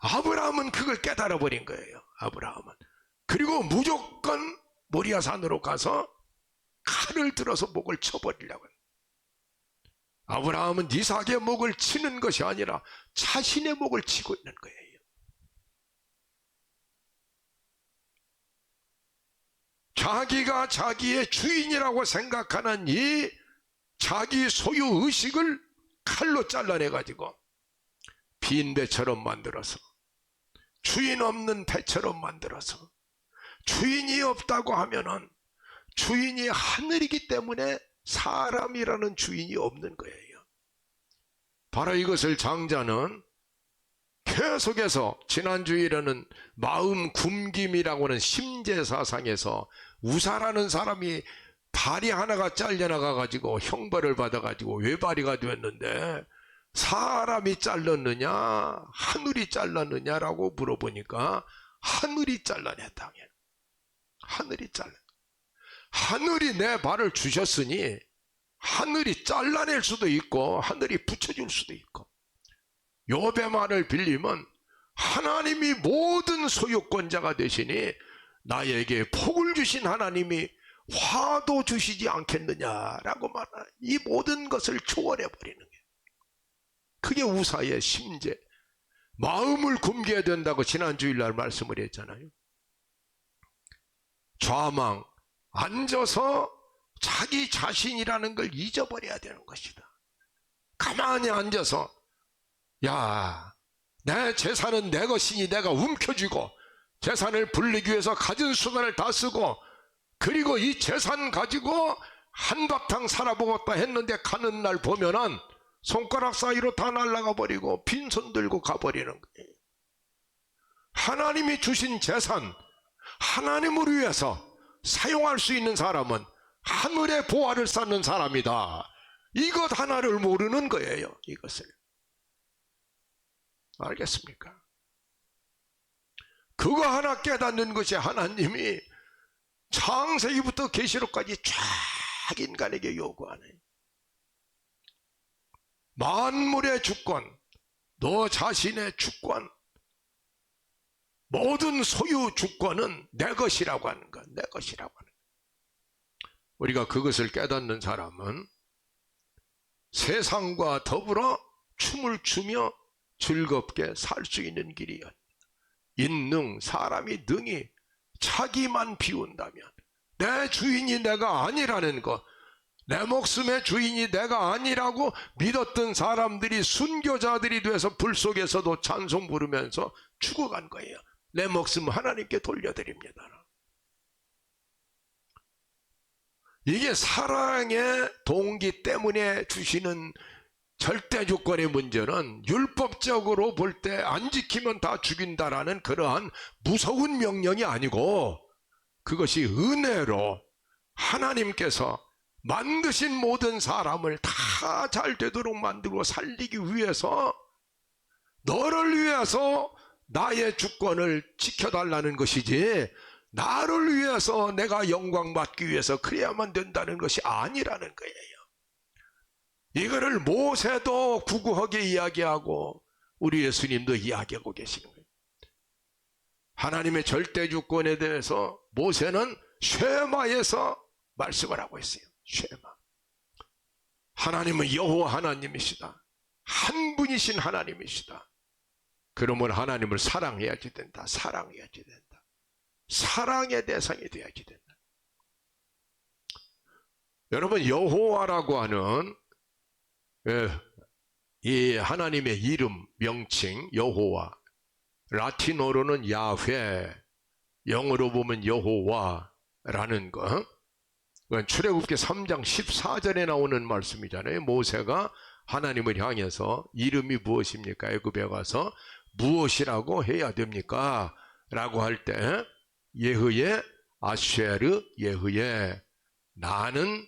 아브라함은 그걸 깨달아 버린 거예요. 아브라함은. 그리고 무조건 모리아산으로 가서 칼을 들어서 목을 쳐버리려고 해요. 아브라함은 이삭의 목을 치는 것이 아니라 자신의 목을 치고 있는 거예요. 자기가 자기의 주인이라고 생각하는 이 자기 소유 의식을 칼로 잘라내가지고 빈 배처럼 만들어서, 주인 없는 배처럼 만들어서, 주인이 없다고 하면은 주인이 하늘이기 때문에 사람이라는 주인이 없는 거예요. 바로 이것을 장자는 계속해서 지난주일에는 마음 굶김이라고 하는 심제사상에서 우사라는 사람이 다리 하나가 잘려나가 가지고 형벌을 받아 가지고 외발이가 되었는데, 사람이 잘랐느냐 하늘이 잘랐느냐라고 물어보니까 하늘이 잘라냈다. 하늘이 잘라. 하늘이 내 발을 주셨으니 하늘이 잘라낼 수도 있고 하늘이 붙여줄 수도 있고, 욥의 말을 빌리면 하나님이 모든 소유권자가 되시니 나에게 복을 주신 하나님이 화도 주시지 않겠느냐라고 말하는, 이 모든 것을 초월해버리는 거예요. 그게 우사의 심제. 마음을 굶겨야 된다고 지난주일날 말씀을 했잖아요. 좌망, 앉아서 자기 자신이라는 걸 잊어버려야 되는 것이다. 가만히 앉아서, 야, 내 재산은 내 것이니 내가 움켜쥐고 재산을 불리기 위해서 가진 수단을 다 쓰고, 그리고 이 재산 가지고 한바탕 살아보겠다 했는데 가는 날 보면은 손가락 사이로 다 날아가 버리고 빈손 들고 가버리는 거예요. 하나님이 주신 재산, 하나님을 위해서 사용할 수 있는 사람은 하늘의 보화를 쌓는 사람이다. 이것 하나를 모르는 거예요. 이것을. 알겠습니까? 그거 하나 깨닫는 것이 하나님이 창세기부터 계시록까지 쫙 인간에게 요구하네. 만물의 주권, 너 자신의 주권, 모든 소유 주권은 내 것이라고 하는 것, 내 것이라고 하는 것. 우리가 그것을 깨닫는 사람은 세상과 더불어 춤을 추며 즐겁게 살 수 있는 길이야. 인능, 사람이 능히 자기만 비운다면, 내 주인이 내가 아니라는 것, 내 목숨의 주인이 내가 아니라고 믿었던 사람들이 순교자들이 돼서 불 속에서도 찬송 부르면서 죽어간 거예요. 내 목숨 하나님께 돌려드립니다. 이게 사랑의 동기 때문에 주시는 절대 조건의 문제는 율법적으로 볼 때 안 지키면 다 죽인다라는 그러한 무서운 명령이 아니고, 그것이 은혜로 하나님께서 만드신 모든 사람을 다 잘 되도록 만들고 살리기 위해서, 너를 위해서 나의 주권을 지켜달라는 것이지, 나를 위해서 내가 영광 받기 위해서 그래야만 된다는 것이 아니라는 거예요. 이거를 모세도 구구하게 이야기하고 우리 예수님도 이야기하고 계시는 거예요. 하나님의 절대 주권에 대해서 모세는 쉐마에서 말씀을 하고 있어요. 쉐마. 하나님은 여호와 하나님이시다. 한 분이신 하나님이시다. 그러면 하나님을 사랑해야지 된다. 사랑해야지 된다. 사랑의 대상이 되어야지 된다. 여러분, 여호와라고 하는 이 하나님의 이름, 명칭, 여호와, 라틴어로는 야훼, 영어로 보면 여호와라는 거, 출애굽기 3장 14절에 나오는 말씀이잖아요. 모세가 하나님을 향해서 이름이 무엇입니까? 애굽에 가서 무엇이라고 해야 됩니까? 라고 할 때 예흐예, 아쉐르, 예흐예, 나는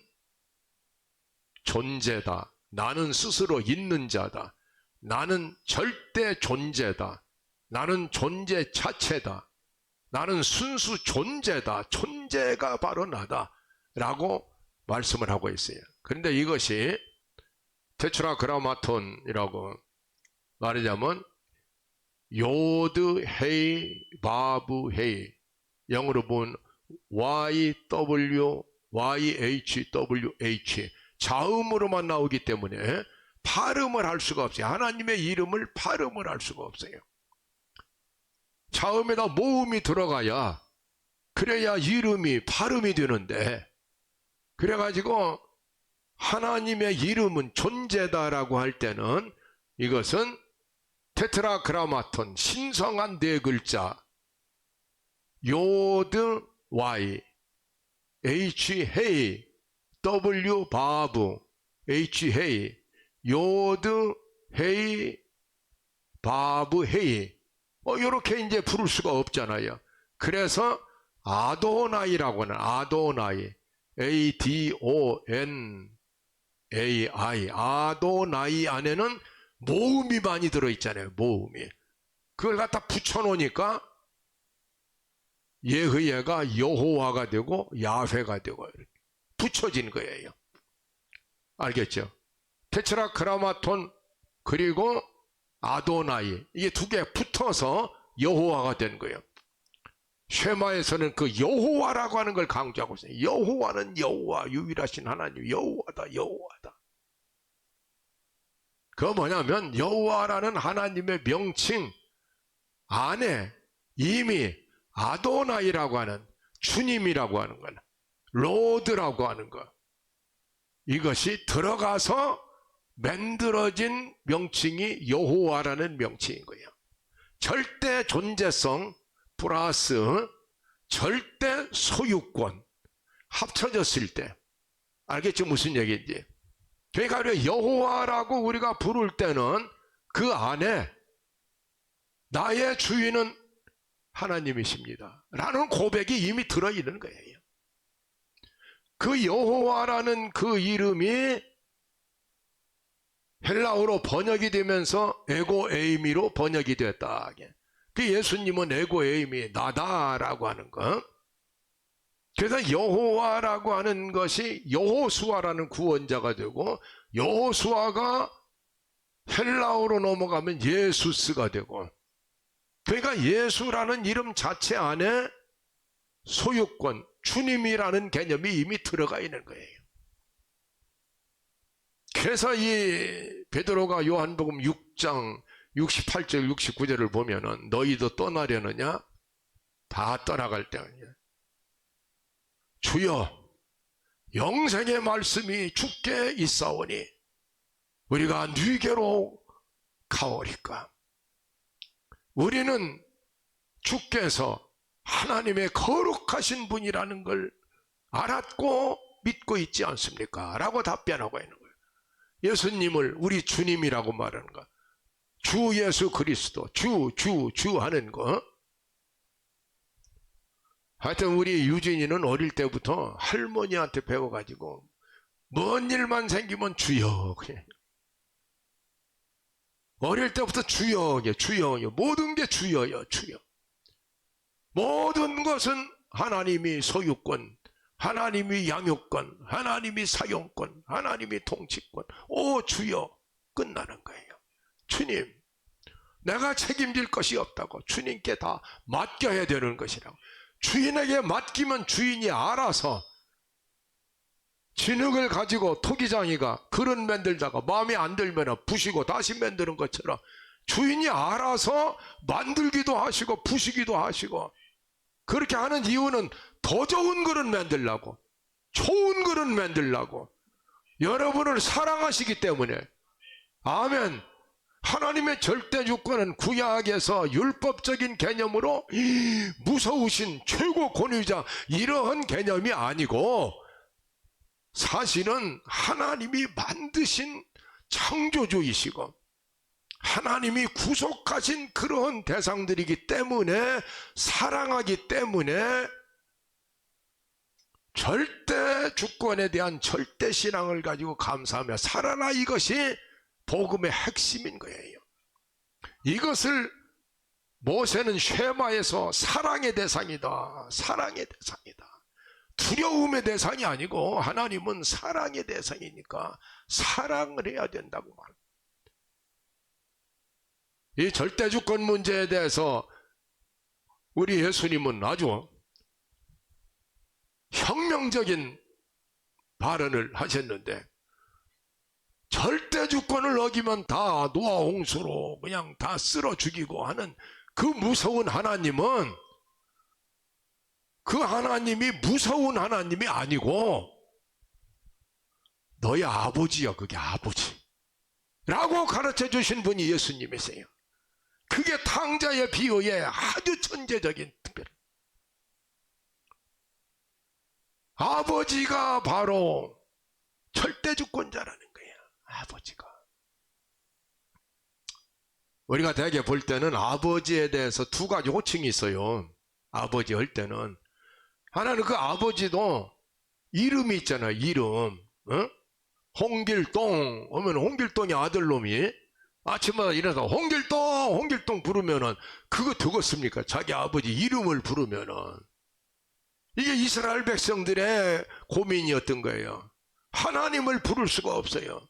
존재다. 나는 스스로 있는 자다. 나는 절대 존재다. 나는 존재 자체다. 나는 순수 존재다. 존재가 바로 나다. 라고 말씀을 하고 있어요. 그런데 이것이 테트라그라마톤이라고 말하자면 요드 헤이 바브 헤이, 영어로 보면 YWH 자음으로만 나오기 때문에 발음을 할 수가 없어요. 하나님의 이름을 발음을 할 수가 없어요. 자음에다 모음이 들어가야, 그래야 이름이 발음이 되는데, 그래가지고 하나님의 이름은 존재다라고 할 때는 이것은 테트라그라마톤, 신성한 네 글자, 요드 Y, H 헤이, W 바브, H 헤이, 요드 헤이, 바브 헤이, 이렇게 이제 부를 수가 없잖아요. 그래서 아도나이라고 하는, 아도나이, ADONAI, 아도나이 안에는 모음이 많이 들어있잖아요. 모음이. 그걸 갖다 붙여놓으니까 예흐예가 여호와가 되고 야훼가 되고 이렇게 붙여진 거예요. 알겠죠? 테트라그라마톤 그리고 아도나이, 이게 두 개 붙어서 여호와가 된 거예요. 쉐마에서는 그 여호와라고 하는 걸 강조하고 있어요. 여호와는 여호와, 유일하신 하나님, 여호와다, 여호와다. 그거 뭐냐면 여호와라는 하나님의 명칭 안에 이미 아도나이라고 하는, 주님이라고 하는 것, 로드라고 하는 것, 이것이 들어가서 만들어진 명칭이 여호와라는 명칭인 거예요. 절대 존재성, 플러스 절대 소유권 합쳐졌을 때, 알겠죠? 무슨 얘기인지. 그러니까 여호와라고 우리가 부를 때는 그 안에 나의 주인은 하나님이십니다 라는 고백이 이미 들어있는 거예요. 그 여호와라는 그 이름이 헬라어로 번역이 되면서 에고 에이미로 번역이 됐다. 그 예수님은 에고 에이미, 나다라고 하는 거. 그래서 여호와라고 하는 것이 여호수아라는 구원자가 되고, 여호수아가 헬라어로 넘어가면 예수스가 되고, 그러니까 예수라는 이름 자체 안에 소유권, 주님이라는 개념이 이미 들어가 있는 거예요. 그래서 이 베드로가 요한복음 6장 68절 69절을 보면은 너희도 떠나려느냐? 다 떠나갈 때 아니야. 주여 영생의 말씀이 주께 있사오니 우리가 네게로 가오리까. 우리는 주께서 하나님의 거룩하신 분이라는 걸 알았고 믿고 있지 않습니까? 라고 답변하고 있는 거예요. 예수님을 우리 주님이라고 말하는 거, 주 예수 그리스도, 주 하는 거. 하여튼 우리 유진이는 어릴 때부터 할머니한테 배워가지고 먼 일만 생기면 주여. 어릴 때부터 주여, 모든 게 주여요, 주여. 모든 것은 하나님이 소유권, 하나님이 양육권, 하나님이 사용권, 하나님이 통치권. 오 주여, 끝나는 거예요. 주님, 내가 책임질 것이 없다고 주님께 다 맡겨야 되는 것이라고. 주인에게 맡기면 주인이 알아서, 진흙을 가지고 토기장이가 그릇 만들다가 마음에 안 들면 부시고 다시 만드는 것처럼 주인이 알아서 만들기도 하시고 부시기도 하시고, 그렇게 하는 이유는 더 좋은 그릇 만들려고, 좋은 그릇 만들려고, 여러분을 사랑하시기 때문에. 아멘. 하나님의 절대 주권은 구약에서 율법적인 개념으로 무서우신 최고 권위자 이러한 개념이 아니고, 사실은 하나님이 만드신 창조주이시고 하나님이 구속하신 그러한 대상들이기 때문에, 사랑하기 때문에 절대 주권에 대한 절대 신앙을 가지고 감사하며 살아라. 이것이 복음의 핵심인 거예요. 이것을 모세는 쉐마에서 사랑의 대상이다, 사랑의 대상이다, 두려움의 대상이 아니고 하나님은 사랑의 대상이니까 사랑을 해야 된다고 말합니다. 이 절대주권 문제에 대해서 우리 예수님은 아주 혁명적인 발언을 하셨는데, 절대주권을 어기면 다 노아홍수로 그냥 다 쓸어 죽이고 하는 그 무서운 하나님은, 그 하나님이 무서운 하나님이 아니고 너희 아버지야, 그게 아버지 라고 가르쳐 주신 분이 예수님이세요. 그게 탕자의 비유의 아주 천재적인 특별. 아버지가 바로 절대주권자라는 거예요. 아버지가. 우리가 대개 볼 때는 아버지에 대해서 두 가지 호칭이 있어요. 아버지 할 때는 하나는 그 아버지도 이름이 있잖아요. 이름. 어? 홍길동 하면 홍길동의 아들놈이 아침마다 일어나서 홍길동 부르면은 그거 되겠습니까? 자기 아버지 이름을 부르면은. 이게 이스라엘 백성들의 고민이었던 거예요. 하나님을 부를 수가 없어요.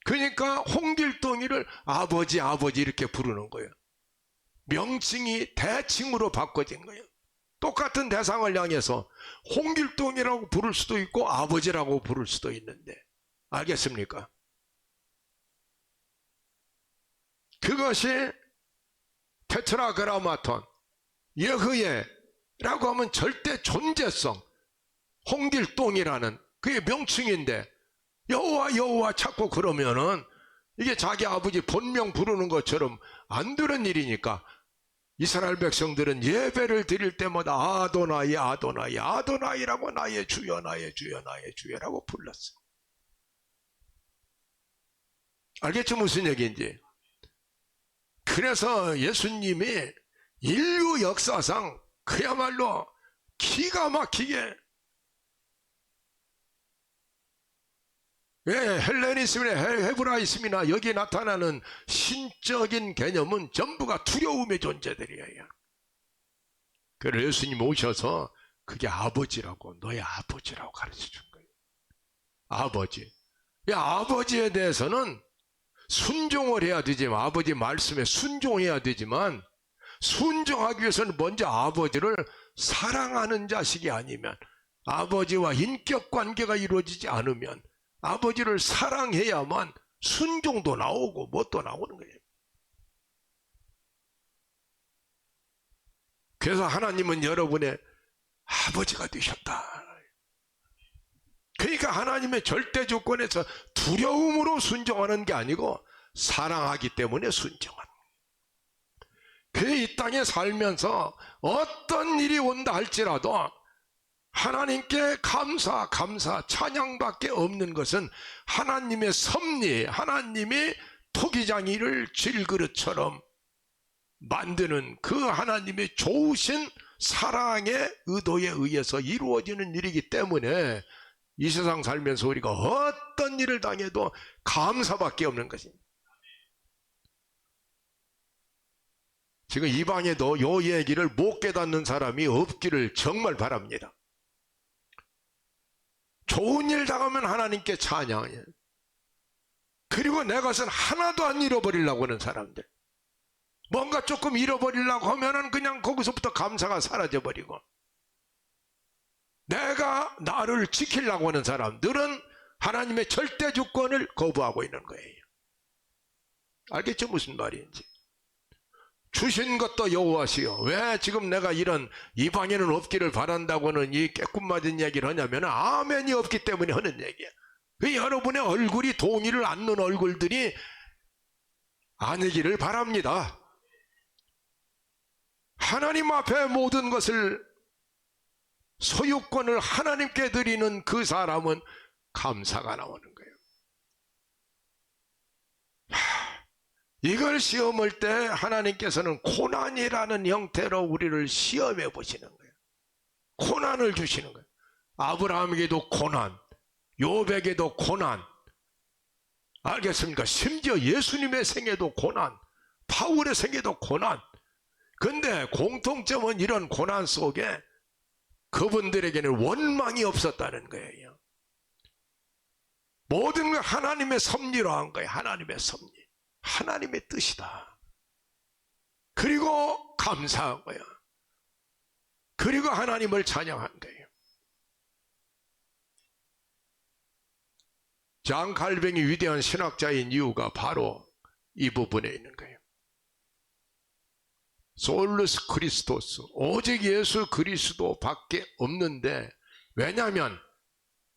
그러니까 홍길동이를 아버지 이렇게 부르는 거예요. 명칭이 대칭으로 바꿔진 거예요. 똑같은 대상을 향해서 홍길동이라고 부를 수도 있고 아버지라고 부를 수도 있는데, 알겠습니까? 그것이 테트라그라마톤, 여흐예라고 하면 절대 존재성, 홍길동이라는 그게 명칭인데, 여호와 자꾸 그러면은 이게 자기 아버지 본명 부르는 것처럼 안 되는 일이니까 이스라엘 백성들은 예배를 드릴 때마다 아도나이 아도나이 아도나이라고 나의 주여 나의 주여 나의 주여라고 불렀어. 알겠죠? 무슨 얘기인지. 그래서 예수님이 인류 역사상 그야말로 기가 막히게 헬레니즘이나 헤브라이즘이나 여기 나타나는 신적인 개념은 전부가 두려움의 존재들이에요. 그래서 예수님 오셔서 그게 아버지라고, 너의 아버지라고 가르쳐 준 거예요. 아버지. 이 아버지에 대해서는 순종을 해야 되지만, 아버지 말씀에 순종해야 되지만, 순종하기 위해서는 먼저 아버지를 사랑하는 자식이 아니면, 아버지와 인격 관계가 이루어지지 않으면 아버지를 사랑해야만 순종도 나오고 뭣도 나오는 거예요. 그래서 하나님은 여러분의 아버지가 되셨다. 그러니까 하나님의 절대 조건에서 두려움으로 순종하는 게 아니고 사랑하기 때문에 순종하는 거예요. 그래서 이 땅에 살면서 어떤 일이 온다 할지라도 하나님께 감사 찬양밖에 없는 것은 하나님의 섭리, 하나님이 토기장이를 질그릇처럼 만드는 그 하나님의 좋으신 사랑의 의도에 의해서 이루어지는 일이기 때문에 이 세상 살면서 우리가 어떤 일을 당해도 감사밖에 없는 것입니다. 지금 이 방에도 이 얘기를 못 깨닫는 사람이 없기를 정말 바랍니다. 좋은 일 당하면 하나님께 찬양해. 그리고 내 것은 하나도 안 잃어버리려고 하는 사람들, 뭔가 조금 잃어버리려고 하면은 그냥 거기서부터 감사가 사라져버리고, 내가 나를 지키려고 하는 사람들은 하나님의 절대 주권을 거부하고 있는 거예요. 알겠죠? 무슨 말인지. 주신 것도 여호와시요. 왜 지금 내가 이런 이 방에는 없기를 바란다고는 이 깨끗맞은 얘기를 하냐면 아멘이 없기 때문에 하는 얘기야. 그 여러분의 얼굴이 동의를 않는 얼굴들이 아니기를 바랍니다. 하나님 앞에 모든 것을 소유권을 하나님께 드리는 그 사람은 감사가 나오는 거예요. 이걸 시험할 때 하나님께서는 고난이라는 형태로 우리를 시험해 보시는 거예요. 고난을 주시는 거예요. 아브라함에게도 고난, 욥에게도 고난, 알겠습니까? 심지어 예수님의 생애도 고난, 바울의 생애도 고난. 근데 공통점은 이런 고난 속에 그분들에게는 원망이 없었다는 거예요. 모든 걸 하나님의 섭리로 한 거예요. 하나님의 섭리, 하나님의 뜻이다. 그리고 감사한 거야. 그리고 하나님을 찬양한 거예요. 장 칼뱅이 위대한 신학자인 이유가 바로 이 부분에 있는 거예요. 솔루스 크리스토스, 오직 예수 그리스도 밖에 없는데, 왜냐하면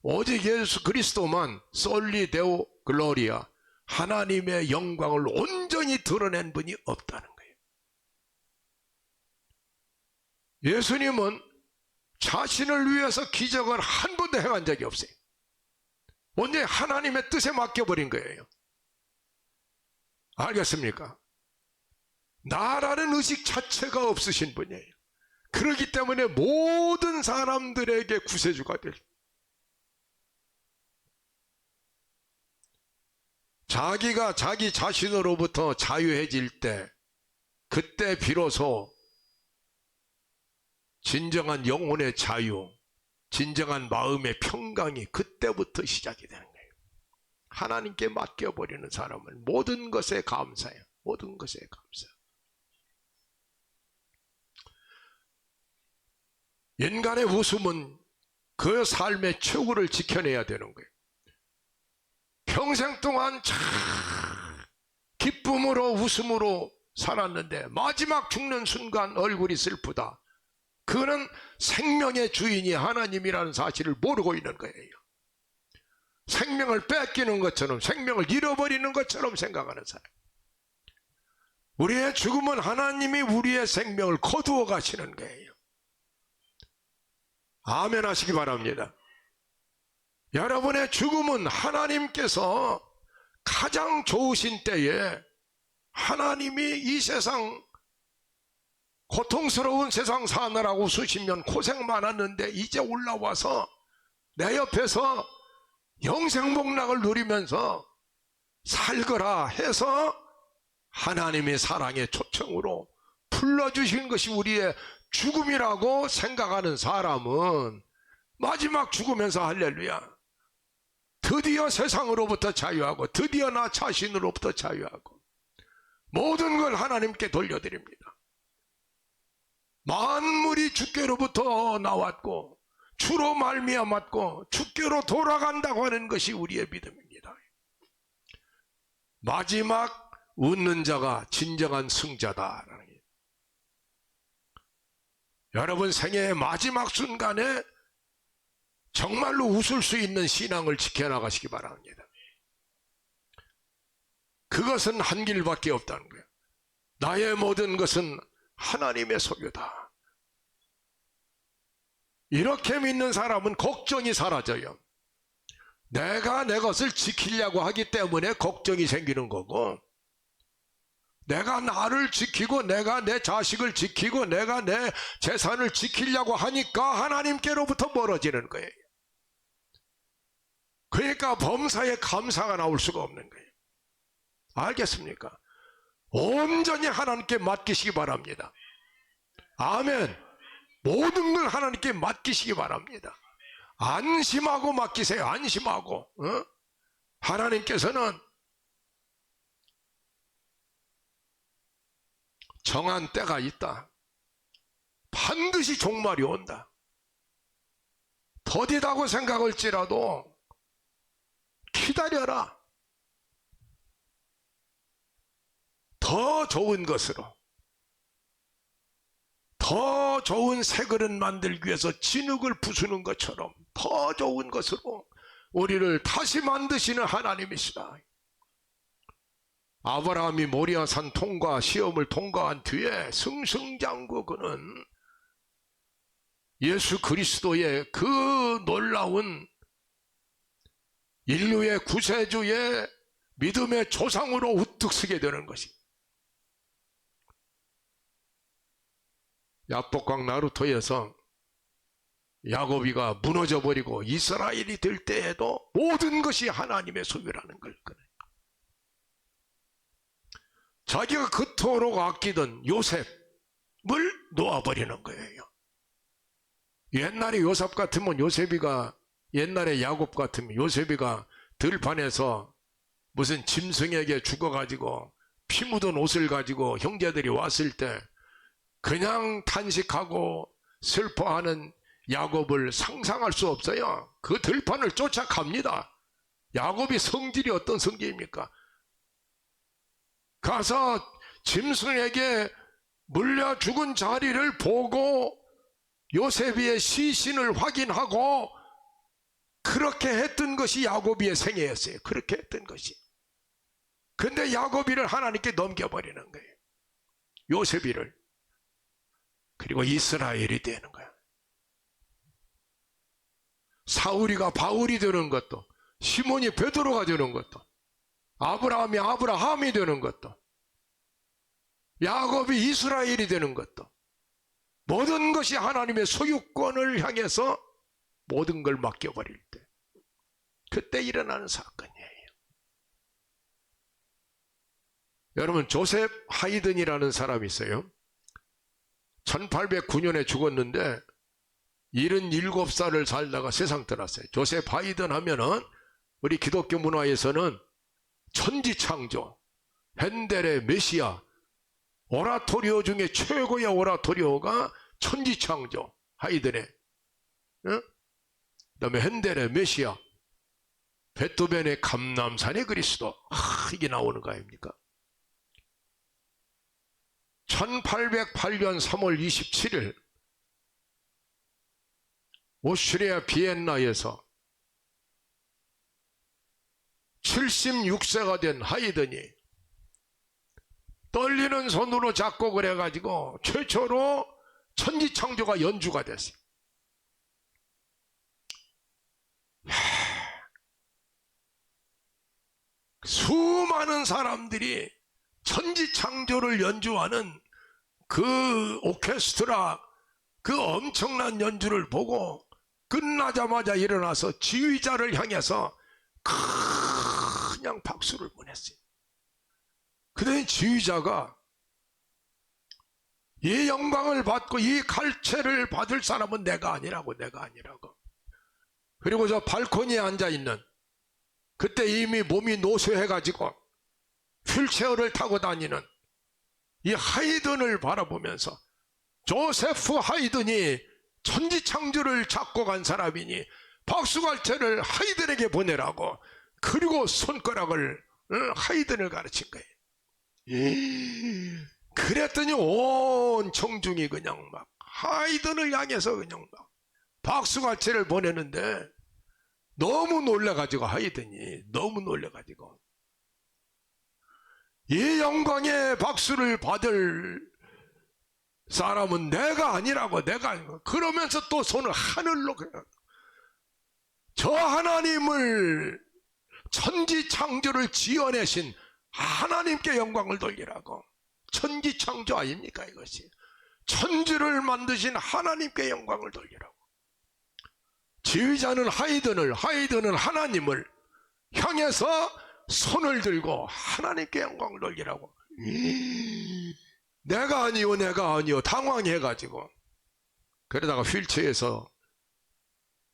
오직 예수 그리스도만 솔리 데오 글로리아, 하나님의 영광을 온전히 드러낸 분이 없다는 거예요. 예수님은 자신을 위해서 기적을 한 번도 행한 적이 없어요. 언제 하나님의 뜻에 맡겨버린 거예요. 알겠습니까? 나라는 의식 자체가 없으신 분이에요. 그렇기 때문에 모든 사람들에게 구세주가 될, 자기가 자기 자신으로부터 자유해질 때, 그때 비로소 진정한 영혼의 자유, 진정한 마음의 평강이 그때부터 시작이 되는 거예요. 하나님께 맡겨버리는 사람은 모든 것에 감사해요. 모든 것에 감사. 인간의 웃음은 그 삶의 최후를 지켜내야 되는 거예요. 평생 동안 참 기쁨으로 웃음으로 살았는데 마지막 죽는 순간 얼굴이 슬프다. 그는 생명의 주인이 하나님이라는 사실을 모르고 있는 거예요. 생명을 뺏기는 것처럼, 생명을 잃어버리는 것처럼 생각하는 사람. 우리의 죽음은 하나님이 우리의 생명을 거두어 가시는 거예요. 아멘 하시기 바랍니다. 여러분의 죽음은 하나님께서 가장 좋으신 때에 하나님이 이 세상 고통스러운 세상 사느라고 수십 년 고생 많았는데 이제 올라와서 내 옆에서 영생복락을 누리면서 살거라 해서 하나님의 사랑의 초청으로 불러주신 것이 우리의 죽음이라고 생각하는 사람은 마지막 죽으면서 할렐루야, 드디어 세상으로부터 자유하고 드디어 나 자신으로부터 자유하고 모든 걸 하나님께 돌려드립니다. 만물이 주께로부터 나왔고 주로 말미암았고 주께로 돌아간다고 하는 것이 우리의 믿음입니다. 마지막 웃는 자가 진정한 승자다라는 게. 여러분 생애의 마지막 순간에 정말로 웃을 수 있는 신앙을 지켜나가시기 바랍니다. 그것은 한 길밖에 없다는 거예요. 나의 모든 것은 하나님의 소유다. 이렇게 믿는 사람은 걱정이 사라져요. 내가 내 것을 지키려고 하기 때문에 걱정이 생기는 거고, 내가 나를 지키고 내가 내 자식을 지키고 내가 내 재산을 지키려고 하니까 하나님께로부터 멀어지는 거예요. 그러니까 범사에 감사가 나올 수가 없는 거예요. 알겠습니까? 온전히 하나님께 맡기시기 바랍니다. 아멘. 모든 걸 하나님께 맡기시기 바랍니다. 안심하고 맡기세요. 안심하고. 하나님께서는 정한 때가 있다. 반드시 종말이 온다. 더디다고 생각할지라도 기다려라. 더 좋은 것으로, 더 좋은 새 그릇 만들기 위해서 진흙을 부수는 것처럼 더 좋은 것으로 우리를 다시 만드시는 하나님이시다. 아브라함이 모리아산 통과 시험을 통과한 뒤에 승승장구 그는 예수 그리스도의 그 놀라운 인류의 구세주의 믿음의 조상으로 우뚝 서게 되는 것이. 야복강 나루토에서 야곱이가 무너져버리고 이스라엘이 될 때에도 모든 것이 하나님의 소유라는 걸 꺼내. 자기가 그토록 아끼던 요셉을 놓아버리는 거예요. 옛날에 요셉 같으면 옛날에 야곱 같으면 요셉이가 들판에서 무슨 짐승에게 죽어가지고 피 묻은 옷을 가지고 형제들이 왔을 때 그냥 탄식하고 슬퍼하는 야곱을 상상할 수 없어요. 그 들판을 쫓아갑니다. 야곱이 성질이 어떤 성질입니까? 가서 짐승에게 물려 죽은 자리를 보고 요셉의 시신을 확인하고 그렇게 했던 것이 야곱이의 생애였어요. 그렇게 했던 것이. 근데 야곱이를 하나님께 넘겨버리는 거예요. 요셉이를. 그리고 이스라엘이 되는 거야. 사울이가 바울이 되는 것도, 시몬이 베드로가 되는 것도, 아브라함이 아브라함이 되는 것도, 야곱이 이스라엘이 되는 것도, 모든 것이 하나님의 소유권을 향해서 모든 걸 맡겨버릴 때, 그때 일어나는 사건이에요. 여러분, 조셉 하이든이라는 사람이 있어요. 1809년에 죽었는데 77살을 살다가 세상 떠났어요. 조셉 하이든 하면은 우리 기독교 문화에서는 천지창조, 핸델의 메시아, 오라토리오 중에 최고의 오라토리오가 천지창조, 하이든의, 그 다음에 핸델의 메시아, 베토벤의 감람산의 그리스도. 이게 나오는 거 아닙니까? 1808년 3월 27일 오스트리아 비엔나에서 76세가 된 하이든이 떨리는 손으로 작곡을 해가지고 최초로 천지창조가 연주가 됐어요. 수많은 사람들이 천지창조를 연주하는 그 오케스트라, 그 엄청난 연주를 보고 끝나자마자 일어나서 지휘자를 향해서 그냥 박수를 보냈어요. 그랬더니 지휘자가 이 영광을 받고 이 갈채를 받을 사람은 내가 아니라고. 그리고 저 발코니에 앉아있는, 그때 이미 몸이 노쇠해가지고 휠체어를 타고 다니는 이 하이든을 바라보면서, 조세프 하이든이 천지창조를 작곡한 사람이니 박수갈채를 하이든에게 보내라고. 그리고 손가락을 하이든을 가르친 거예요. 그랬더니 온 청중이 그냥 막 하이든을 향해서 그냥 막 박수갈채를 보내는데, 너무 놀라가지고, 하이든이 너무 놀라가지고, 이 영광의 박수를 받을 사람은 내가 아니라고. 그러면서 또 손을 하늘로, 저 하나님을, 천지창조를 지어내신 하나님께 영광을 돌리라고. 천지창조 아닙니까 이것이? 천지를 만드신 하나님께 영광을 돌리라고. 지휘자는 하이든은 하나님을 향해서 손을 들고 하나님께 영광을 돌리라고. 내가 아니요 당황해가지고, 그러다가 휠체어에서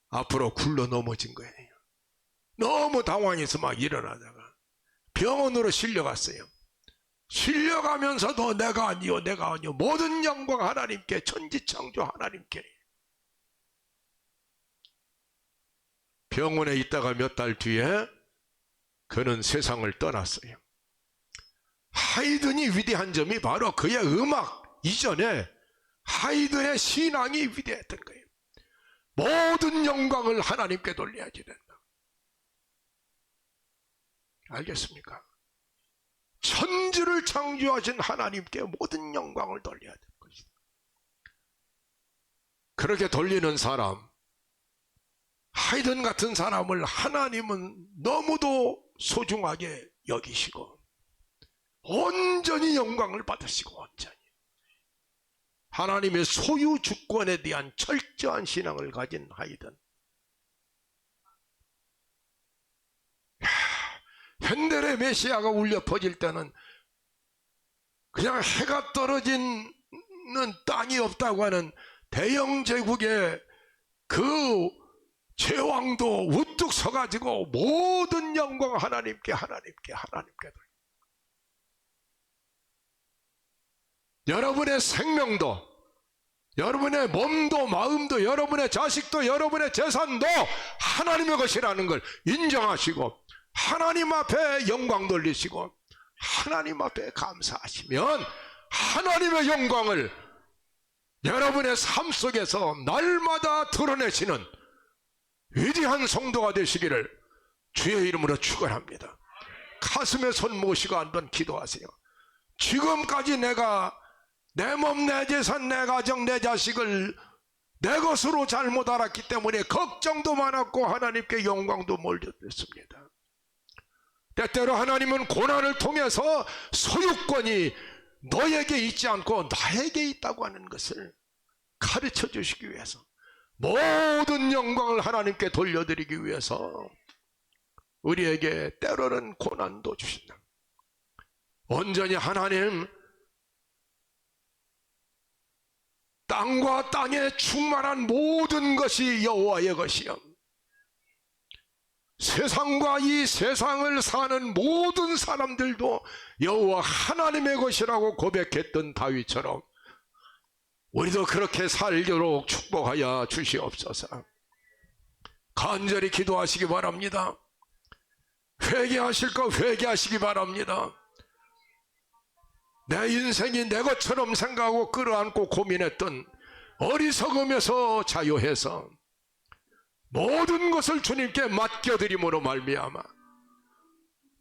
앞으로 굴러 넘어진 거예요. 너무 당황해서 막 일어나다가 병원으로 실려갔어요. 실려가면서도 내가 아니요 모든 영광 하나님께, 천지창조 하나님께. 병원에 있다가 몇 달 뒤에 그는 세상을 떠났어요. 하이든이 위대한 점이 바로 그의 음악 이전에 하이든의 신앙이 위대했던 거예요. 모든 영광을 하나님께 돌려야지 된다. 알겠습니까? 천지를 창조하신 하나님께 모든 영광을 돌려야 될 것이다. 그렇게 돌리는 사람, 하이든 같은 사람을 하나님은 너무도 소중하게 여기시고 온전히 영광을 받으시고, 온전히 하나님의 소유 주권에 대한 철저한 신앙을 가진 하이든. 현대의 메시아가 울려 퍼질 때는 그냥 해가 떨어지는 땅이 없다고 하는 대영 제국의 그 제왕도 우뚝 서가지고 모든 영광 하나님께 여러분의 생명도, 여러분의 몸도, 마음도, 여러분의 자식도, 여러분의 재산도 하나님의 것이라는 걸 인정하시고 하나님 앞에 영광 돌리시고 하나님 앞에 감사하시면 하나님의 영광을 여러분의 삶 속에서 날마다 드러내시는 위대한 성도가 되시기를 주의 이름으로 축원합니다. 가슴에 손 모시고 한번 기도하세요. 지금까지 내가 내 몸, 내 재산, 내 가정, 내 자식을 내 것으로 잘못 알았기 때문에 걱정도 많았고 하나님께 영광도 못 드렸습니다. 때때로 하나님은 고난을 통해서 소유권이 너에게 있지 않고 나에게 있다고 하는 것을 가르쳐 주시기 위해서, 모든 영광을 하나님께 돌려드리기 위해서 우리에게 때로는 고난도 주신다. 온전히 하나님, 땅과 땅에 충만한 모든 것이 여호와의 것이요, 세상과 이 세상을 사는 모든 사람들도 여호와 하나님의 것이라고 고백했던 다윗처럼 우리도 그렇게 살도록 축복하여 주시옵소서. 간절히 기도하시기 바랍니다. 회개하실 거 회개하시기 바랍니다. 내 인생이 내 것처럼 생각하고 끌어안고 고민했던 어리석음에서 자유해서 모든 것을 주님께 맡겨드림으로 말미암아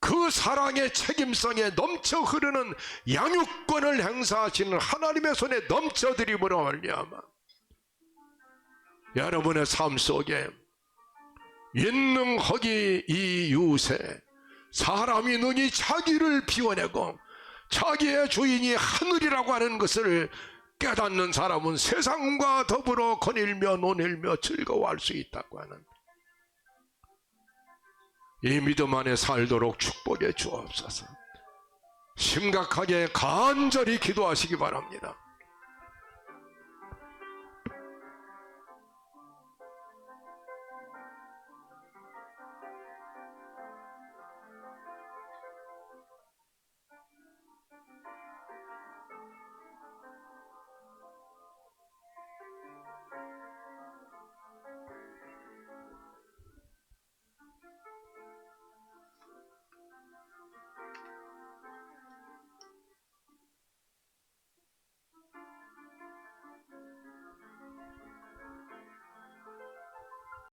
그 사랑의 책임성에 넘쳐 흐르는 양육권을 행사하시는 하나님의 손에 넘쳐드림으로 말미암아 여러분의 삶 속에 인능허기 이 유세, 사람이 능히 자기를 비워내고 자기의 주인이 하늘이라고 하는 것을 깨닫는 사람은 세상과 더불어 거닐며 논일며 즐거워할 수 있다고 하는 이 믿음 안에 살도록 축복해 주옵소서. 심각하게 간절히 기도하시기 바랍니다.